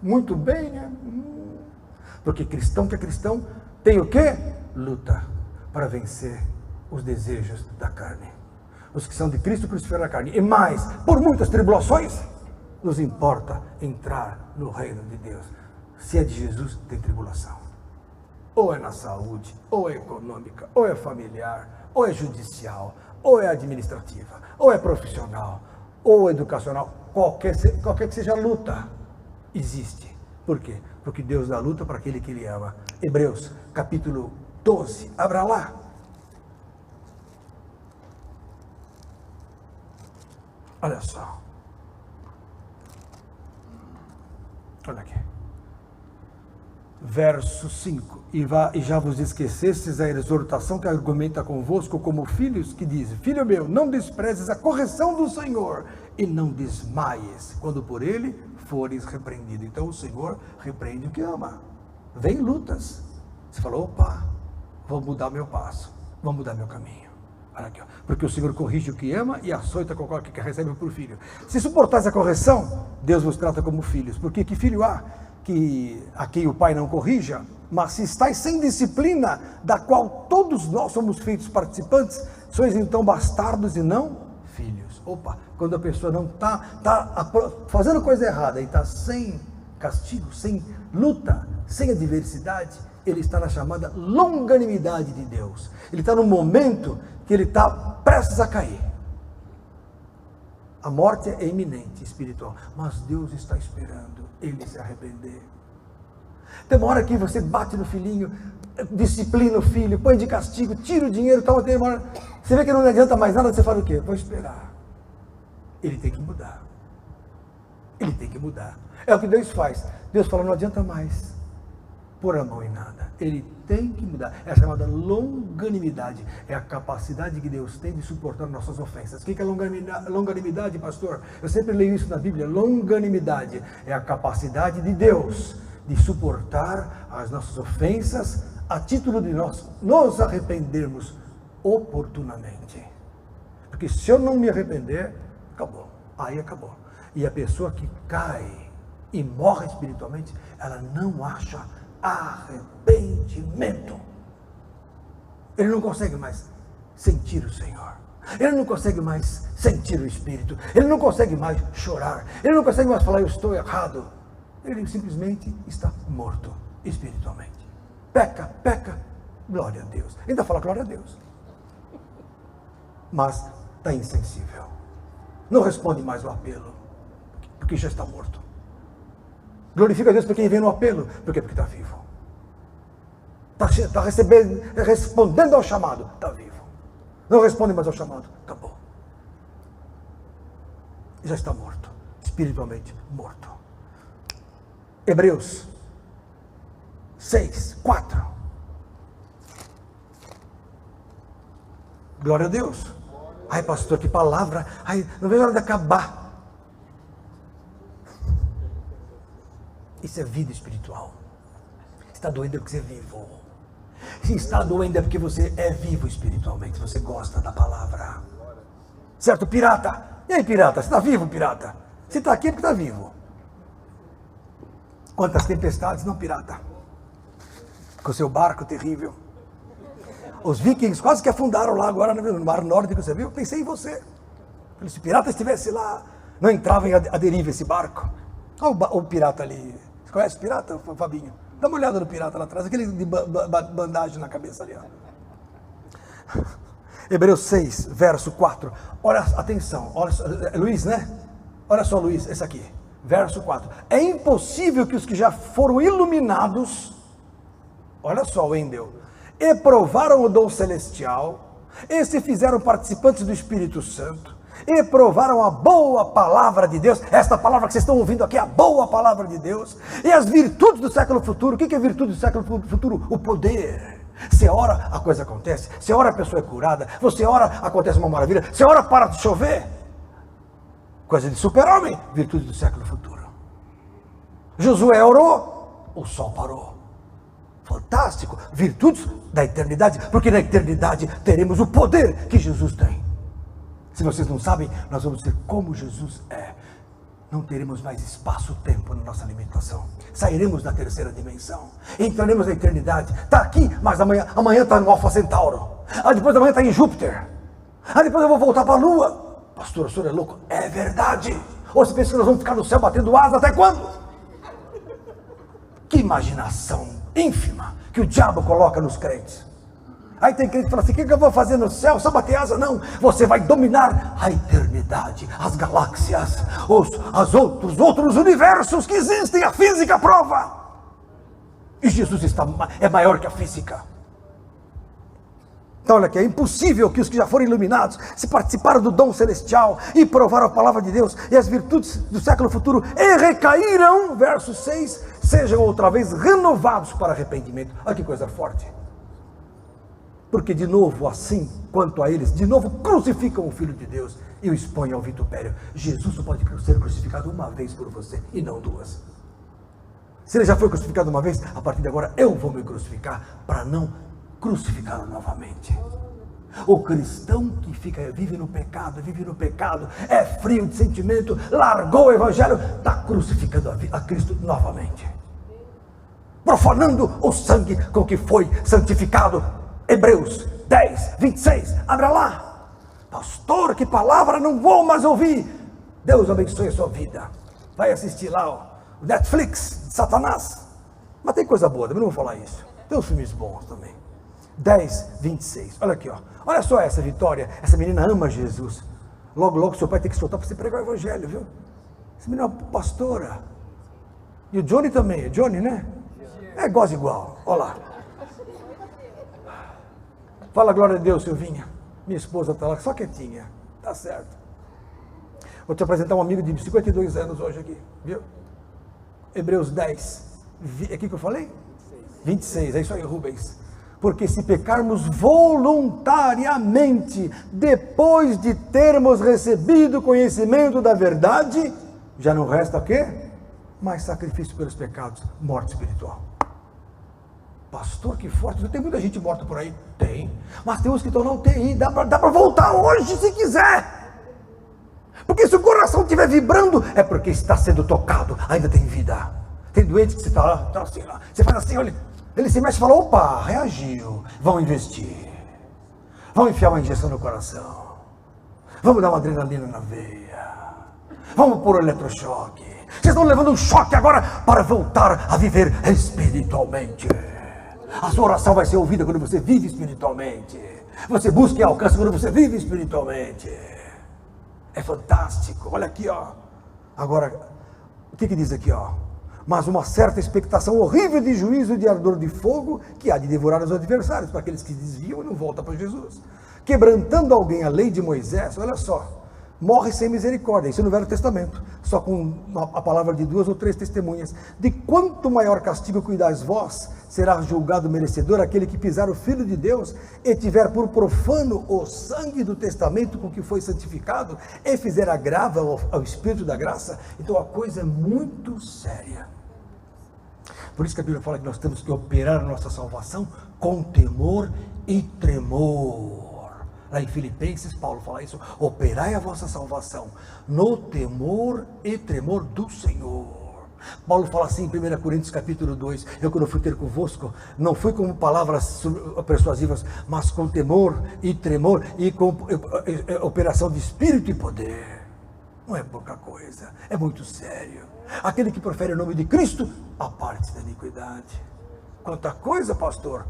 muito bem, né? Porque cristão que é cristão tem o quê? Luta para vencer os desejos da carne. Os que são de Cristo crucificaram a carne. E mais, por muitas tribulações, nos importa entrar no reino de Deus. Se é de Jesus, tem tribulação. Ou é na saúde, ou é econômica, ou é familiar, ou é judicial, ou é administrativa, ou é profissional, ou educacional. Qualquer que seja a luta, existe. Por quê? Porque Deus dá luta para aquele que Ele ama. Hebreus, capítulo 12. Abra lá. Olha só. Olha aqui. Verso 5. E já vos esquecestes a exortação que argumenta convosco como filhos, que diz: Filho meu, não desprezes a correção do Senhor, e não desmaies, quando por Ele fores repreendido. Então o Senhor repreende o que ama. Vem lutas. Você falou: opa, vou mudar meu passo, vou mudar meu caminho. Olha aqui, ó. Porque o Senhor corrige o que ama e açoita qualquer que recebe por filho. Se suportais a correção, Deus vos trata como filhos. Porque que filho há a quem o pai não corrija? Mas se estáis sem disciplina, da qual todos nós somos feitos participantes, sois então bastardos e não filhos. Opa, quando a pessoa não está fazendo coisa errada e está sem castigo, sem luta, sem adversidade, ele está na chamada longanimidade de Deus. Ele está no momento que ele está prestes a cair. A morte é iminente, espiritual, mas Deus está esperando ele se arrepender. Tem uma hora que você bate no filhinho, disciplina o filho, põe de castigo, tira o dinheiro, tem uma hora, você vê que não adianta mais nada, você fala o quê? Vou esperar. Ele tem que mudar. Ele tem que mudar. É o que Deus faz. Deus fala: não adianta mais pôr a mão em nada. Ele tem que mudar. É a chamada longanimidade. É a capacidade que Deus tem de suportar nossas ofensas. O que é longanimidade, pastor? Eu sempre leio isso na Bíblia. Longanimidade é a capacidade de Deus de suportar as nossas ofensas a título de nós nos arrependermos oportunamente. Porque se eu não me arrepender, acabou. Aí acabou. E a pessoa que cai e morre espiritualmente, ela não acha arrependimento. Ele não consegue mais sentir o Senhor. Ele não consegue mais sentir o Espírito. Ele não consegue mais chorar. Ele não consegue mais falar: eu estou errado. Ele simplesmente está morto espiritualmente. Peca, glória a Deus. Ainda fala glória a Deus. Mas está insensível. Não responde mais o apelo, porque já está morto. Glorifica a Deus por quem vem no apelo. Por quê? Porque está vivo. Está respondendo ao chamado. Está vivo. Não responde mais ao chamado. Acabou. Já está morto. Espiritualmente morto. Hebreus 6, 4. Glória a Deus. Ai, pastor, que palavra. Ai, não vejo a hora de acabar. Isso é vida espiritual. Está doendo porque você é vivo. Se está doendo é porque você é vivo espiritualmente. Você gosta da palavra. Certo, pirata? E aí, pirata? Você está vivo, pirata? Você está aqui porque está vivo. Quantas tempestades, não, pirata? Com o seu barco terrível. Os vikings quase que afundaram lá agora no Mar Nórdico, você viu? Pensei em você. Se o pirata estivesse lá, não entrava a deriva esse barco. Olha o pirata ali. Você conhece o pirata, Fabinho? Dá uma olhada no pirata lá atrás, aquele de bandagem na cabeça ali. Ó. Hebreus 6, verso 4. Olha, atenção. Olha, Luiz, né? Olha só, Luiz, esse aqui. Verso 4. É impossível que os que já foram iluminados, olha só, Wendel, e provaram o dom celestial, e se fizeram participantes do Espírito Santo, e provaram a boa palavra de Deus. Esta palavra que vocês estão ouvindo aqui é a boa palavra de Deus, e as virtudes do século futuro. O que é virtude do século futuro? O poder. Você ora, a coisa acontece. Você ora, a pessoa é curada. Você ora, acontece uma maravilha. Você ora, para de chover. Coisa de super-homem. Virtude do século futuro. Josué orou, o sol parou. Fantástico. Virtudes da eternidade, porque na eternidade teremos o poder que Jesus tem. Se vocês não sabem, nós vamos ser como Jesus é. Não teremos mais espaço-tempo na nossa limitação. Sairemos da terceira dimensão. Entraremos na eternidade. Está aqui, mas amanhã está no Alfa Centauro. Depois da manhã está em Júpiter. Depois eu vou voltar para a Lua. Pastor, o senhor é louco? É verdade. Ou você pensa que nós vamos ficar no céu batendo asa até quando? Que imaginação ínfima que o diabo coloca nos crentes. Aí tem crente que fala assim: o que eu vou fazer no céu? Só bater asa? Não, você vai dominar a eternidade, as galáxias, os outros universos que existem, a física prova. E Jesus é maior que a física. Então olha aqui, é impossível que os que já foram iluminados, se participaram do dom celestial e provaram a palavra de Deus e as virtudes do século futuro e recaíram, verso 6, sejam outra vez renovados para arrependimento. Olha que coisa forte. Porque de novo, assim quanto a eles, de novo crucificam o Filho de Deus e o expõem ao vitupério. Jesus só pode ser crucificado uma vez por você e não duas. Se ele já foi crucificado uma vez, a partir de agora eu vou me crucificar para não crucificá-lo novamente. O cristão que vive no pecado, é frio de sentimento, largou o evangelho, está crucificando a Cristo novamente, profanando o sangue com que foi santificado. Hebreus 10, 26, abra lá. Pastor, que palavra, não vou mais ouvir. Deus abençoe a sua vida. Vai assistir lá o Netflix de Satanás. Mas tem coisa boa, também não vou falar isso. Tem uns filmes bons também. 10, 26, olha aqui, ó. Olha só essa Vitória, essa menina ama Jesus. Logo, logo seu pai tem que soltar para você pregar o evangelho, viu? Essa menina é uma pastora. E o Johnny também, é Johnny, né? É goza igual, olha lá. Fala glória a Deus, Silvinha. Minha esposa está lá, só quietinha, tá certo. Vou te apresentar um amigo de 52 anos hoje aqui, viu? Hebreus 10, é aqui que eu falei? 26, é isso aí, Rubens. Porque se pecarmos voluntariamente, depois de termos recebido conhecimento da verdade, já não resta o quê? Mais sacrifício pelos pecados, morte espiritual. Pastor, que forte, tem muita gente morta por aí? Tem, mas tem uns que estão na UTI, dá para voltar hoje se quiser. Porque se o coração estiver vibrando, é porque está sendo tocado, ainda tem vida. Tem doente que você está lá, tá assim, lá, você faz assim, olha, ele se mexe e fala: opa, reagiu, vão investir, vão enfiar uma injeção no coração, vamos dar uma adrenalina na veia, vamos pôr o eletrochoque. Vocês estão levando um choque agora para voltar a viver espiritualmente. A sua oração vai ser ouvida quando você vive espiritualmente. Você busca e alcança quando você vive espiritualmente. É fantástico. Olha aqui, ó. Agora, o que diz aqui, ó? Mas uma certa expectação horrível de juízo e de ardor de fogo que há de devorar os adversários, para aqueles que desviam e não voltam para Jesus. Quebrantando alguém a lei de Moisés, olha só, morre sem misericórdia, isso no Velho Testamento, só com a palavra de 2 ou 3 testemunhas. De quanto maior castigo cuidais vós, será julgado merecedor aquele que pisar o Filho de Deus e tiver por profano o sangue do testamento com que foi santificado e fizer agravo ao Espírito da graça. Então a coisa é muito séria. Por isso que a Bíblia fala que nós temos que operar a nossa salvação com temor e tremor. Lá em Filipenses, Paulo fala isso: operai a vossa salvação no temor e tremor do Senhor. Paulo fala assim em 1 Coríntios capítulo 2, eu quando fui ter convosco, não fui com palavras persuasivas, mas com temor e tremor e com operação de espírito e poder. Não é pouca coisa, é muito sério. Aquele que profere o nome de Cristo, aparte da iniquidade. Quanta coisa, pastor.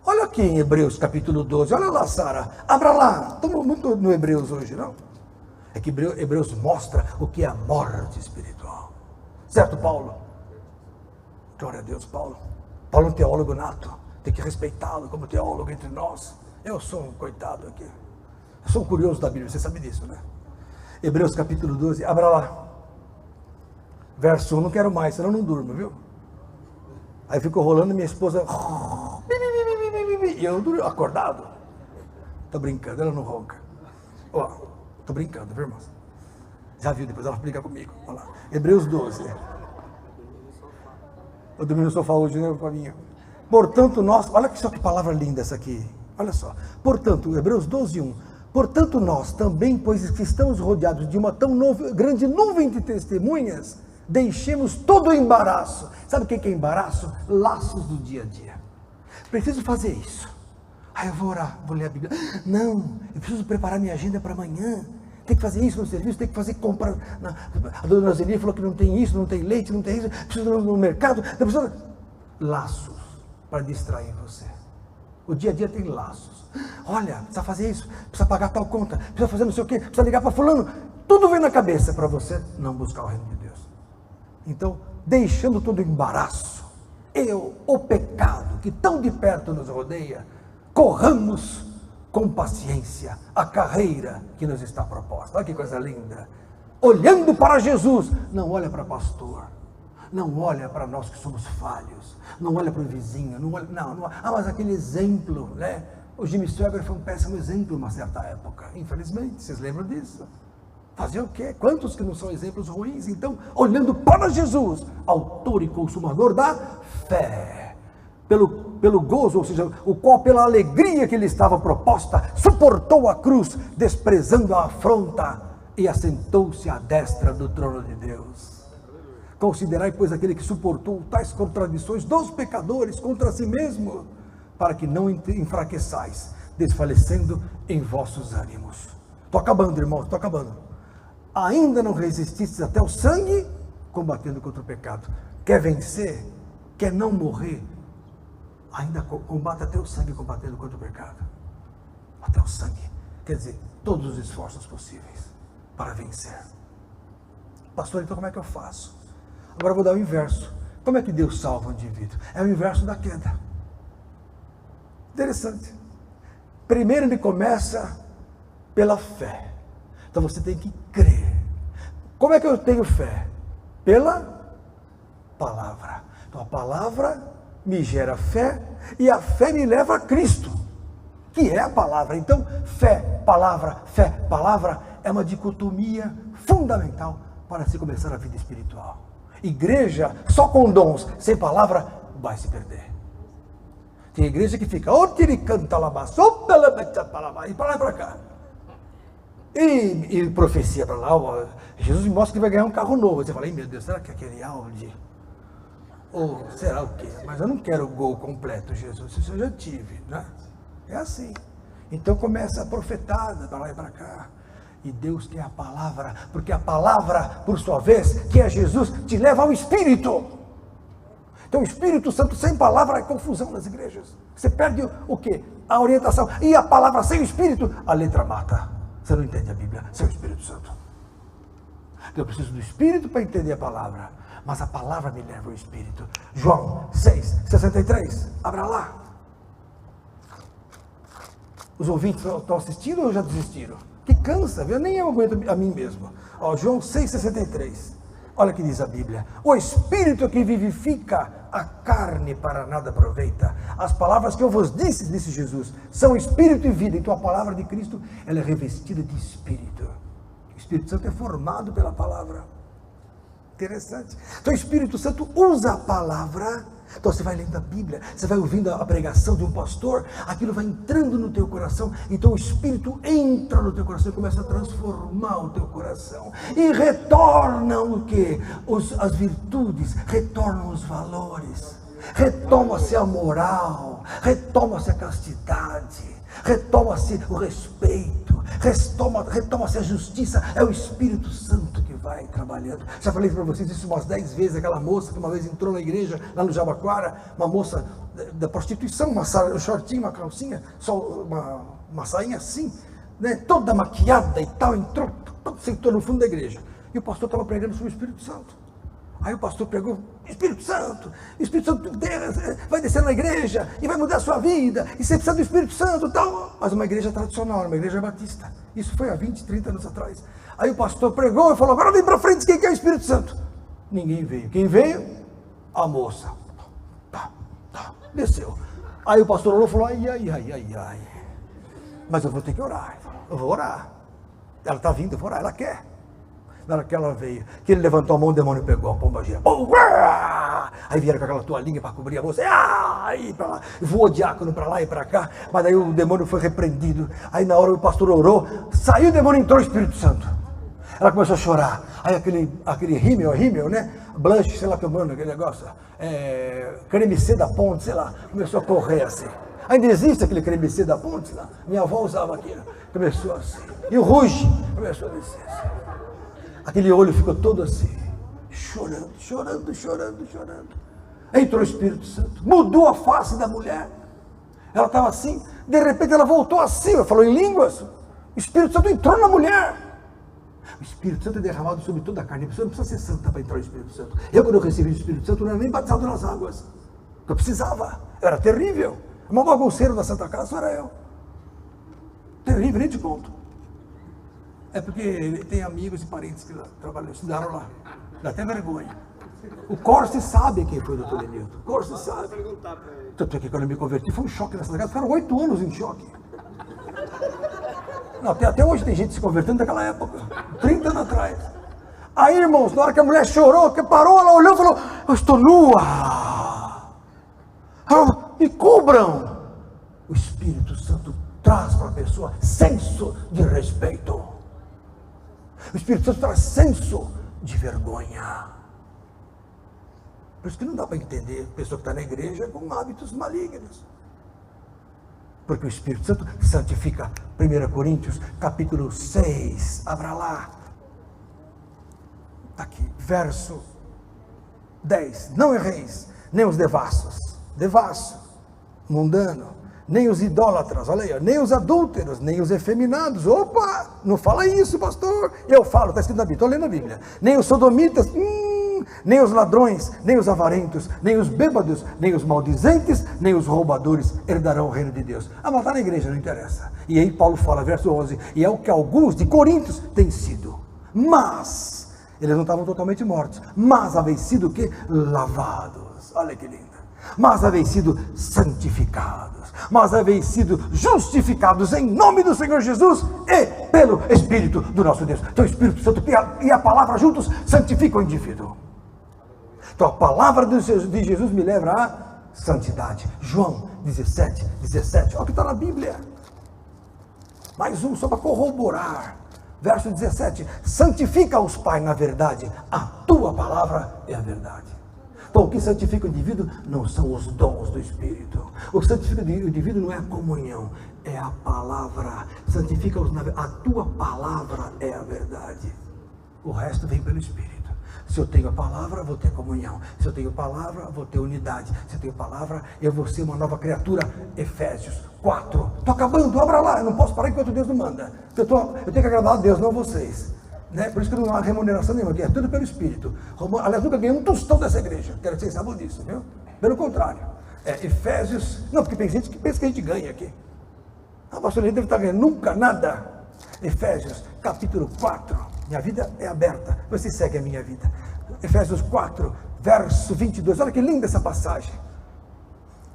Olha aqui em Hebreus capítulo 12, olha lá, Sara, abra lá. Estamos muito no Hebreus hoje, não? É que Hebreus mostra o que é a morte espiritual. Certo, Paulo? Glória a Deus, Paulo. Paulo é um teólogo nato, tem que respeitá-lo como teólogo entre nós. Eu sou um coitado aqui. Eu sou um curioso da Bíblia, você sabe disso, né? Hebreus capítulo 12, abra lá. Verso 1, não quero mais, senão não durmo, viu? Aí ficou rolando, minha esposa... E eu acordado. Tô brincando, ela não ronca. Ó, tô brincando, viu, irmãos? Já viu, depois ela explica comigo. Olha lá. Hebreus 12. Eu dormi no sofá hoje, né, Paulinho? Portanto, nós... Olha só que palavra linda essa aqui. Olha só. Portanto, Hebreus 12, 1. Portanto, nós também, pois que estamos rodeados de uma tão grande nuvem de testemunhas, deixemos todo o embaraço. Sabe o que é embaraço? Laços do dia a dia. Preciso fazer isso. Aí eu vou orar, vou ler a Bíblia. Não, eu preciso preparar minha agenda para amanhã. Tem que fazer isso no serviço, tem que fazer comprar. A dona Zeli falou que não tem isso, não tem leite, não tem isso. Preciso ir no mercado. Laços para distrair você. O dia a dia tem laços. Olha, precisa fazer isso, precisa pagar tal conta, precisa fazer não sei o quê, precisa ligar para fulano. Tudo vem na cabeça para você não buscar o reino de Deus. Então, deixando todo o embaraço, o pecado que tão de perto nos rodeia, corramos com paciência a carreira que nos está proposta. Olha que coisa linda. Olhando para Jesus, não olha para pastor, não olha para nós que somos falhos, não olha para o vizinho, não olha, mas aquele exemplo, né? O Jimmy Swaggart foi um péssimo exemplo em uma certa época, infelizmente, vocês lembram disso? Fazer o quê? Quantos que não são exemplos ruins? Então, olhando para Jesus, autor e consumador da fé, pelo gozo, ou seja, o qual pela alegria que lhe estava proposta, suportou a cruz, desprezando a afronta, e assentou-se à destra do trono de Deus. Considerai, pois, aquele que suportou tais contradições dos pecadores contra si mesmo, para que não enfraqueçais, desfalecendo em vossos ânimos. Estou acabando, irmãos, estou acabando. Ainda não resististes até o sangue, combatendo contra o pecado. Quer vencer? Quer não morrer? Ainda combate até o sangue, combatendo contra o pecado. Até o sangue. Quer dizer, todos os esforços possíveis para vencer. Pastor, então como é que eu faço? Agora eu vou dar o inverso. Como é que Deus salva o indivíduo? É o inverso da queda. Interessante. Primeiro ele começa pela fé. Então você tem que crer. Como é que eu tenho fé? Pela palavra. Então a palavra me gera fé e a fé me leva a Cristo, que é a palavra. Então fé, palavra é uma dicotomia fundamental para se começar a vida espiritual. Igreja só com dons, sem palavra, vai se perder. Tem igreja que fica, e para lá e para cá. E profecia para lá, Jesus me mostra que vai ganhar um carro novo. Você fala, meu Deus, será que é aquele Audi? Ou será o quê? Mas eu não quero o Gol completo, Jesus, isso eu já tive, né? É assim. Então começa a profetada para lá e para cá. E Deus quer a palavra, porque a palavra, por sua vez, que é Jesus, te leva ao Espírito. Então o Espírito Santo sem palavra é confusão nas igrejas. Você perde o quê? A orientação. E a palavra sem o Espírito, a letra mata. Você não entende a Bíblia sem o Espírito Santo. Eu preciso do Espírito para entender a palavra. Mas a palavra me leva ao Espírito. João 6:63. Abra lá. Os ouvintes estão assistindo ou já desistiram? Que cansa, viu? Nem eu aguento a mim mesmo. Ó, João 6:63. Olha o que diz a Bíblia. O Espírito que vivifica, a carne para nada aproveita. As palavras que eu vos disse, disse Jesus, são Espírito e vida. Então a palavra de Cristo, ela é revestida de Espírito. O Espírito Santo é formado pela palavra. Interessante. Então o Espírito Santo usa a palavra. Então você vai lendo a Bíblia, você vai ouvindo a pregação de um pastor, aquilo vai entrando no teu coração, então o Espírito entra no teu coração e começa a transformar o teu coração, e retornam o quê? As virtudes, retornam os valores, retoma-se a moral, retoma-se a castidade, retoma-se o respeito, retoma-se a justiça. É o Espírito Santo que vai trabalhando. Já falei para vocês isso umas 10 vezes. Aquela moça que uma vez entrou na igreja lá no Jabaquara, uma moça da prostituição, um shortinho, uma calcinha, só uma sainha assim, né, toda maquiada e tal, sentou no fundo da igreja, e o pastor estava pregando sobre o Espírito Santo. Aí o pastor pregou, Espírito Santo vai descer na igreja e vai mudar a sua vida, e você precisa do Espírito Santo e tal. Mas uma igreja tradicional, uma igreja batista. Isso foi há 20, 30 anos atrás. Aí o pastor pregou e falou, agora vem para frente, quem quer o Espírito Santo? Ninguém veio. Quem veio? A moça. Desceu. Aí o pastor orou e falou, ai. Mas eu vou ter que orar. Eu vou orar. Ela está vindo, eu vou orar, ela quer. Na hora que ela veio, que ele levantou a mão, o demônio pegou a pomba gira. Aí vieram com aquela toalhinha para cobrir a moça. Aí para lá, voou o diácono para lá e para cá. Mas aí o demônio foi repreendido. Aí na hora o pastor orou, saiu o demônio e entrou o Espírito Santo. Ela começou a chorar. Aí aquele rímel, né? Blanche, sei lá que é o nome, aquele negócio. Creme C da Ponte, sei lá. Começou a correr assim. Ainda existe aquele creme C da Ponte lá. Minha avó usava aquilo. Começou assim. E o Ruge começou a descer assim. Aquele olho ficou todo assim, chorando. Entrou o Espírito Santo, mudou a face da mulher. Ela estava assim, de repente ela voltou assim, ela falou em línguas. O Espírito Santo entrou na mulher. O Espírito Santo é derramado sobre toda a carne. A pessoa não precisa ser santa para entrar no Espírito Santo. Eu, quando eu recebi o Espírito Santo, não era nem batizado nas águas. Eu precisava. Eu era terrível. O maior bagunceiro da Santa Casa era eu. Terrível, nem te conto. É porque ele tem amigos e parentes que trabalham, estudaram lá. Dá até vergonha. O Corsi sabe quem foi o doutor Lenilton. O Corsi sabe. Tanto é que quando eu me converti, foi um choque nessa casa. Ficaram 8 anos em choque. Não, até hoje tem gente se convertendo daquela época. 30 anos atrás. Aí, irmãos, na hora que a mulher chorou, que parou, ela olhou e falou: eu estou nua. Me cobram. O Espírito Santo traz para a pessoa senso de respeito. O Espírito Santo traz senso de vergonha. Por isso que não dá para entender a pessoa que está na igreja com hábitos malignos. Porque o Espírito Santo santifica. 1 Coríntios, capítulo 6. Abra lá. Está aqui, verso 10. Não erreis, nem os devassos, mundano, nem os idólatras, olha aí, nem os adúlteros, nem os efeminados. Opa, não fala isso, pastor. Eu falo, está escrito na Bíblia, estou lendo a Bíblia. Nem os sodomitas, nem os ladrões, nem os avarentos, nem os bêbados, nem os maldizentes, nem os roubadores herdarão o reino de Deus. Mas está na igreja, não interessa. E aí Paulo fala, verso 11, e é o que alguns de Coríntios têm sido. Mas, eles não estavam totalmente mortos, mas haveis sido o quê? Lavados. Olha que lindo. Mas haveis sido santificados, mas haveis sido justificados em nome do Senhor Jesus e pelo Espírito do nosso Deus. Então o Espírito Santo e a palavra juntos santificam o indivíduo. Então a palavra de Jesus me leva à santidade. João 17, 17, olha o que está na Bíblia. Mais um, só para corroborar. Verso 17, santifica-os, Pai, na verdade, a tua palavra é a verdade. Então, o que santifica o indivíduo não são os dons do Espírito. O que santifica o indivíduo não é a comunhão, é a palavra. Santifica-os, a tua palavra é a verdade. O resto vem pelo Espírito. Se eu tenho a palavra, vou ter comunhão. Se eu tenho a palavra, vou ter unidade. Se eu tenho a palavra, eu vou ser uma nova criatura. Efésios 4. Estou acabando, abra lá. Eu não posso parar enquanto Deus não manda. Eu tenho que agradar a Deus, não vocês. Né? Por isso que não há remuneração nenhuma, aqui é tudo pelo Espírito. Aliás, nunca ganhei um tostão dessa igreja. Quero que vocês saibam disso, viu? Pelo contrário. Efésios. Não, porque tem gente que pensa que a gente ganha aqui. A pastor deve estar ganhando nunca nada. Efésios, capítulo 4. Minha vida é aberta. Você segue a minha vida. Efésios 4, verso 22. Olha que linda essa passagem.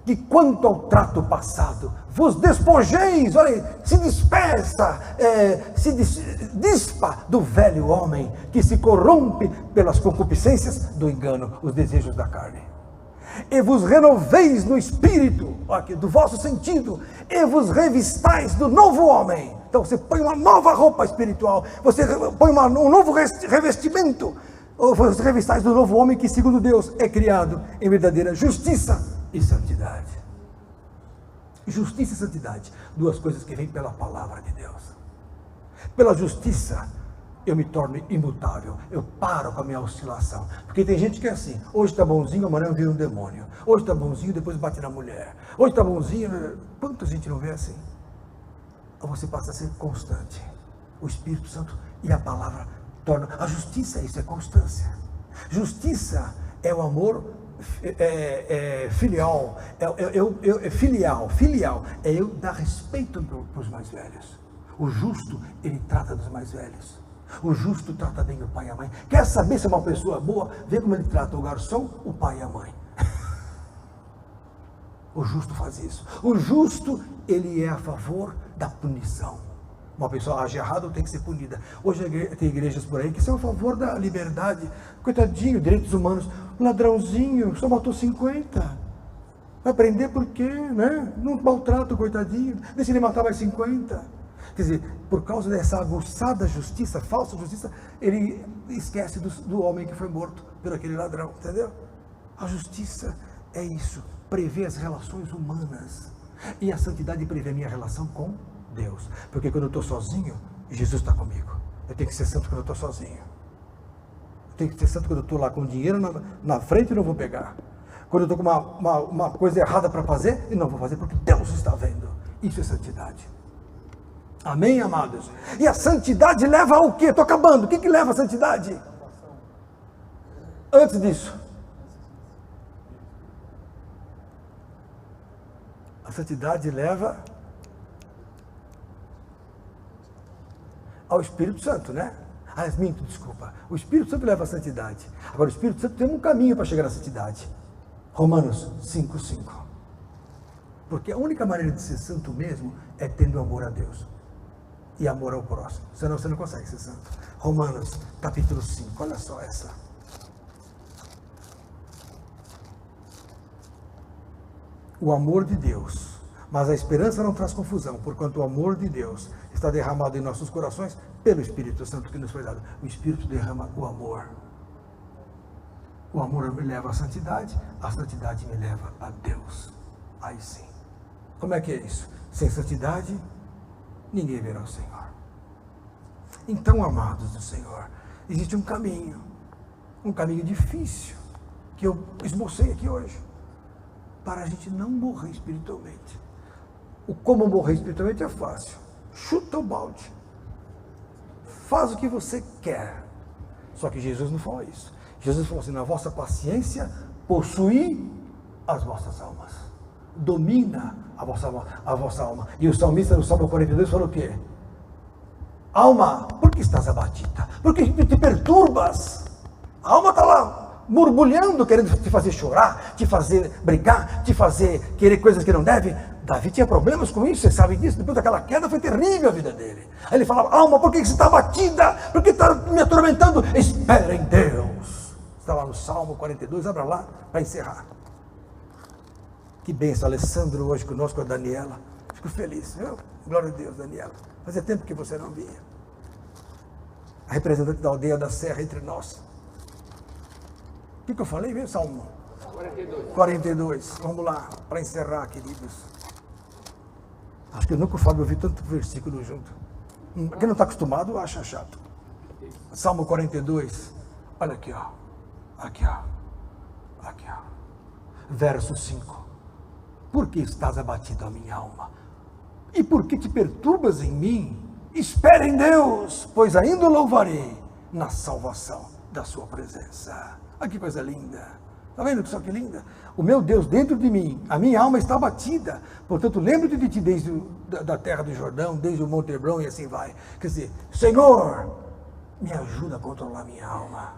Que quanto ao trato passado, vos despojeis, olha aí, se despeça, dispa do velho homem que se corrompe pelas concupiscências do engano, os desejos da carne. E vos renoveis no espírito, aqui, do vosso sentido, e vos revistais do novo homem. Então você põe uma nova roupa espiritual, você põe um novo revestimento, ou vos revistais do novo homem que segundo Deus é criado em verdadeira justiça e santidade. Justiça e santidade, duas coisas que vêm pela palavra de Deus. Pela justiça eu me torno imutável, eu paro com a minha oscilação, porque tem gente que é assim, hoje está bonzinho, amanhã vira um demônio, hoje está bonzinho, depois bate na mulher, hoje está bonzinho, quanta gente não vê assim? Ou você passa a ser constante, o Espírito Santo e a palavra tornam, a justiça é isso, é constância. Justiça é o amor filial, filial, é eu dar respeito para os mais velhos. O justo, ele trata dos mais velhos. O justo trata bem o pai e a mãe. Quer saber se é uma pessoa boa? Vê como ele trata o garçom, o pai e a mãe. O justo faz isso. O justo, ele é a favor da punição. Uma pessoa age errado tem que ser punida. Hoje tem igrejas por aí que são a favor da liberdade. Coitadinho, direitos humanos. Ladrãozinho, só matou 50. Vai prender por quê, né? Não maltrata o coitadinho. Deixa ele matar mais 50. Quer dizer, por causa dessa aguçada justiça, falsa justiça, ele esquece do homem que foi morto por aquele ladrão, entendeu? A justiça é isso, prevê as relações humanas. E a santidade prevê a minha relação com Deus. Porque quando eu estou sozinho, Jesus está comigo. Eu tenho que ser santo quando eu estou sozinho. Eu tenho que ser santo quando eu estou lá com dinheiro na frente e não vou pegar. Quando eu estou com uma coisa errada para fazer, e não vou fazer porque Deus está vendo. Isso é santidade. Amém, amados? E a santidade leva ao quê? Estou acabando. O que leva a santidade? Antes disso. A santidade leva ao Espírito Santo, né? Minto, desculpa. O Espírito Santo leva à santidade. Agora, o Espírito Santo tem um caminho para chegar à santidade. Romanos 5:5. Porque a única maneira de ser santo mesmo é tendo amor a Deus e amor ao próximo. Senão você não consegue ser santo. Romanos capítulo 5, olha só essa. O amor de Deus, mas a esperança não traz confusão, porquanto o amor de Deus está derramado em nossos corações pelo Espírito Santo que nos foi dado. O Espírito derrama o amor. O amor me leva à santidade, a santidade me leva a Deus. Aí sim. Como é que é isso? Sem santidade, ninguém verá o Senhor. Então, amados do Senhor, existe um caminho difícil, que eu esbocei aqui hoje, para a gente não morrer espiritualmente. O como morrer espiritualmente é fácil. Chuta o balde. Faz o que você quer. Só que Jesus não falou isso. Jesus falou assim: na vossa paciência, possuí as vossas almas. Domina a vossa alma. E o salmista no Salmo 42 falou o quê? Alma, por que estás abatida? Por que te perturbas? A alma está lá murmulhando, querendo te fazer chorar, te fazer brigar, te fazer querer coisas que não deve. Davi tinha problemas com isso, você sabe disso. Depois daquela queda foi terrível a vida dele. Aí ele falava: alma, por que você está abatida? Por que está me atormentando? Espera em Deus. Está lá no Salmo 42, abra lá para encerrar. Que bênção, Alessandro hoje conosco, com a Daniela. Fico feliz, viu? Glória a Deus, Daniela. Fazia tempo que você não vinha. A representante da aldeia da Serra entre nós. O que eu falei, viu? Salmo 42. Vamos lá, para encerrar, queridos. Acho que nunca o Fábio ouviu tanto versículo junto. Quem não está acostumado, acha chato. Salmo 42. Olha aqui, ó. Aqui, ó. Aqui, ó. Verso 5. Por que estás abatido, a minha alma? E por que te perturbas em mim? Espera em Deus, pois ainda o louvarei na salvação da sua presença. Olha que coisa linda. Está vendo só que linda? O meu Deus dentro de mim, a minha alma está abatida. Portanto, lembro-te de ti desde da terra do Jordão, desde o Monte Hebron e assim vai. Quer dizer, Senhor, me ajuda a controlar minha alma.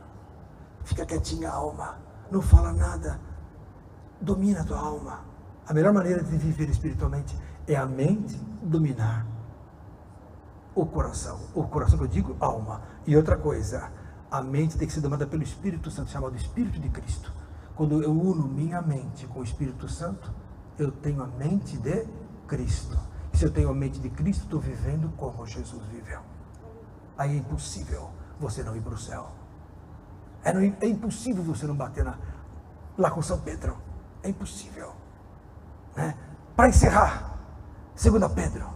Fica quietinha, alma. Não fala nada. Domina a tua alma. A melhor maneira de viver espiritualmente é a mente dominar o coração. O coração que eu digo, alma. E outra coisa, a mente tem que ser dominada pelo Espírito Santo, chamado Espírito de Cristo. Quando eu uno minha mente com o Espírito Santo, eu tenho a mente de Cristo. E se eu tenho a mente de Cristo, estou vivendo como Jesus viveu. Aí é impossível você não ir para o céu. É impossível você não bater lá com São Pedro. É impossível. Né? Para encerrar, 2 Pedro,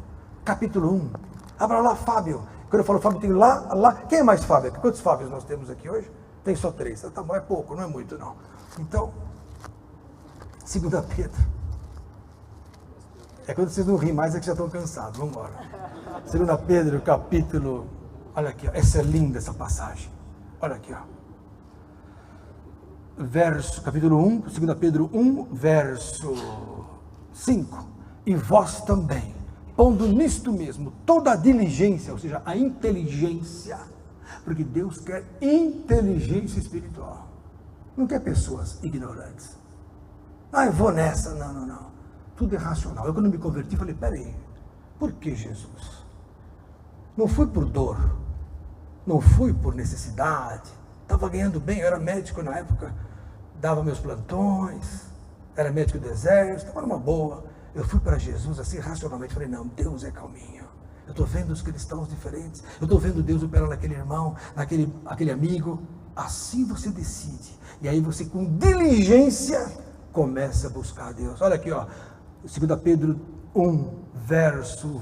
capítulo 1. Abra lá, Fábio. Quando eu falo Fábio, tem lá. Quem é mais Fábio? Quantos Fábios nós temos aqui hoje? Tem só 3. Tá bom, é pouco, não é muito não. Então, 2 Pedro. É quando vocês não riem mais, é que já estão cansados. Vamos embora. 2 Pedro, capítulo. Olha aqui, ó. Essa é linda essa passagem. Olha aqui, ó. Capítulo 1, 2 Pedro 1, verso 5. E vós também, pondo nisto mesmo toda a diligência, ou seja, a inteligência, porque Deus quer inteligência espiritual, não quer pessoas ignorantes. Eu vou nessa, não, tudo é racional. Eu quando me converti, falei, peraí, por que Jesus? Não fui por dor, não fui por necessidade, estava ganhando bem, eu era médico na época, dava meus plantões, era médico do exército, estava numa boa. Eu fui para Jesus assim racionalmente, falei, não, Deus é calminho. Eu estou vendo os cristãos diferentes, eu estou vendo Deus operar naquele irmão, naquele amigo. Assim você decide. E aí você com diligência começa a buscar a Deus. Olha aqui, ó, 2 Pedro 1, verso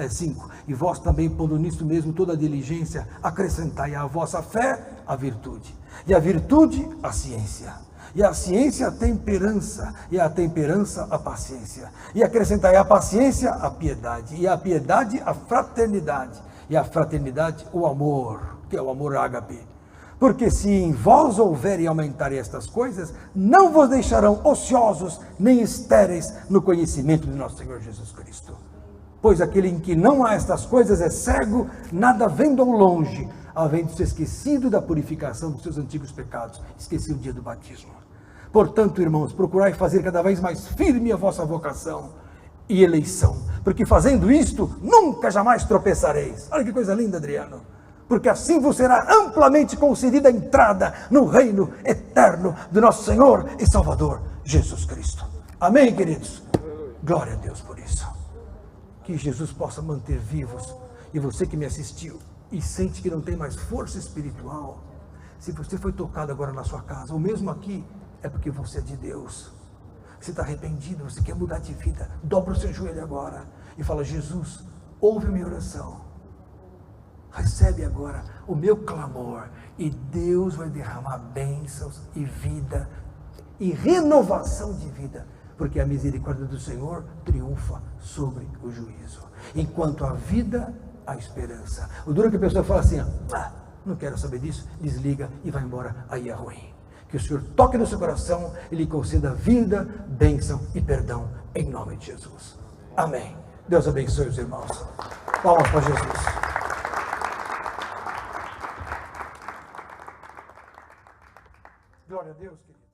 5. E vós também, pondo nisto mesmo toda a diligência, acrescentai à vossa fé a virtude. E a virtude, a ciência. E a ciência, a temperança. E a temperança, a paciência. E acrescentai a paciência, a piedade. E a piedade, a fraternidade. E a fraternidade, o amor, que é o amor ágape. Porque se em vós houverem aumentarem estas coisas, não vos deixarão ociosos nem estéreis no conhecimento de nosso Senhor Jesus Cristo. Pois aquele em que não há estas coisas é cego, nada vendo ao longe, havendo-se esquecido da purificação dos seus antigos pecados. Esqueci o dia do batismo. Portanto, irmãos, procurai fazer cada vez mais firme a vossa vocação e eleição, porque fazendo isto, nunca jamais tropeçareis. Olha que coisa linda, Adriano. Porque assim vos será amplamente concedida a entrada no reino eterno do nosso Senhor e Salvador, Jesus Cristo. Amém, queridos? Glória a Deus por isso. Que Jesus possa manter vivos. E você que me assistiu e sente que não tem mais força espiritual, se você foi tocado agora na sua casa, ou mesmo aqui, é porque você é de Deus. Você está arrependido, você quer mudar de vida, dobra o seu joelho agora e fala: Jesus, ouve a minha oração. Recebe agora o meu clamor e Deus vai derramar bênçãos e vida e renovação de vida, porque a misericórdia do Senhor triunfa sobre o juízo. Enquanto a vida, a esperança. O duro é que a pessoa fala assim: não quero saber disso, desliga e vai embora, aí é ruim. Que o Senhor toque no seu coração e lhe conceda vida, bênção e perdão, em nome de Jesus. Amém. Deus abençoe os irmãos. Palmas para Jesus. Glória a Deus, querido.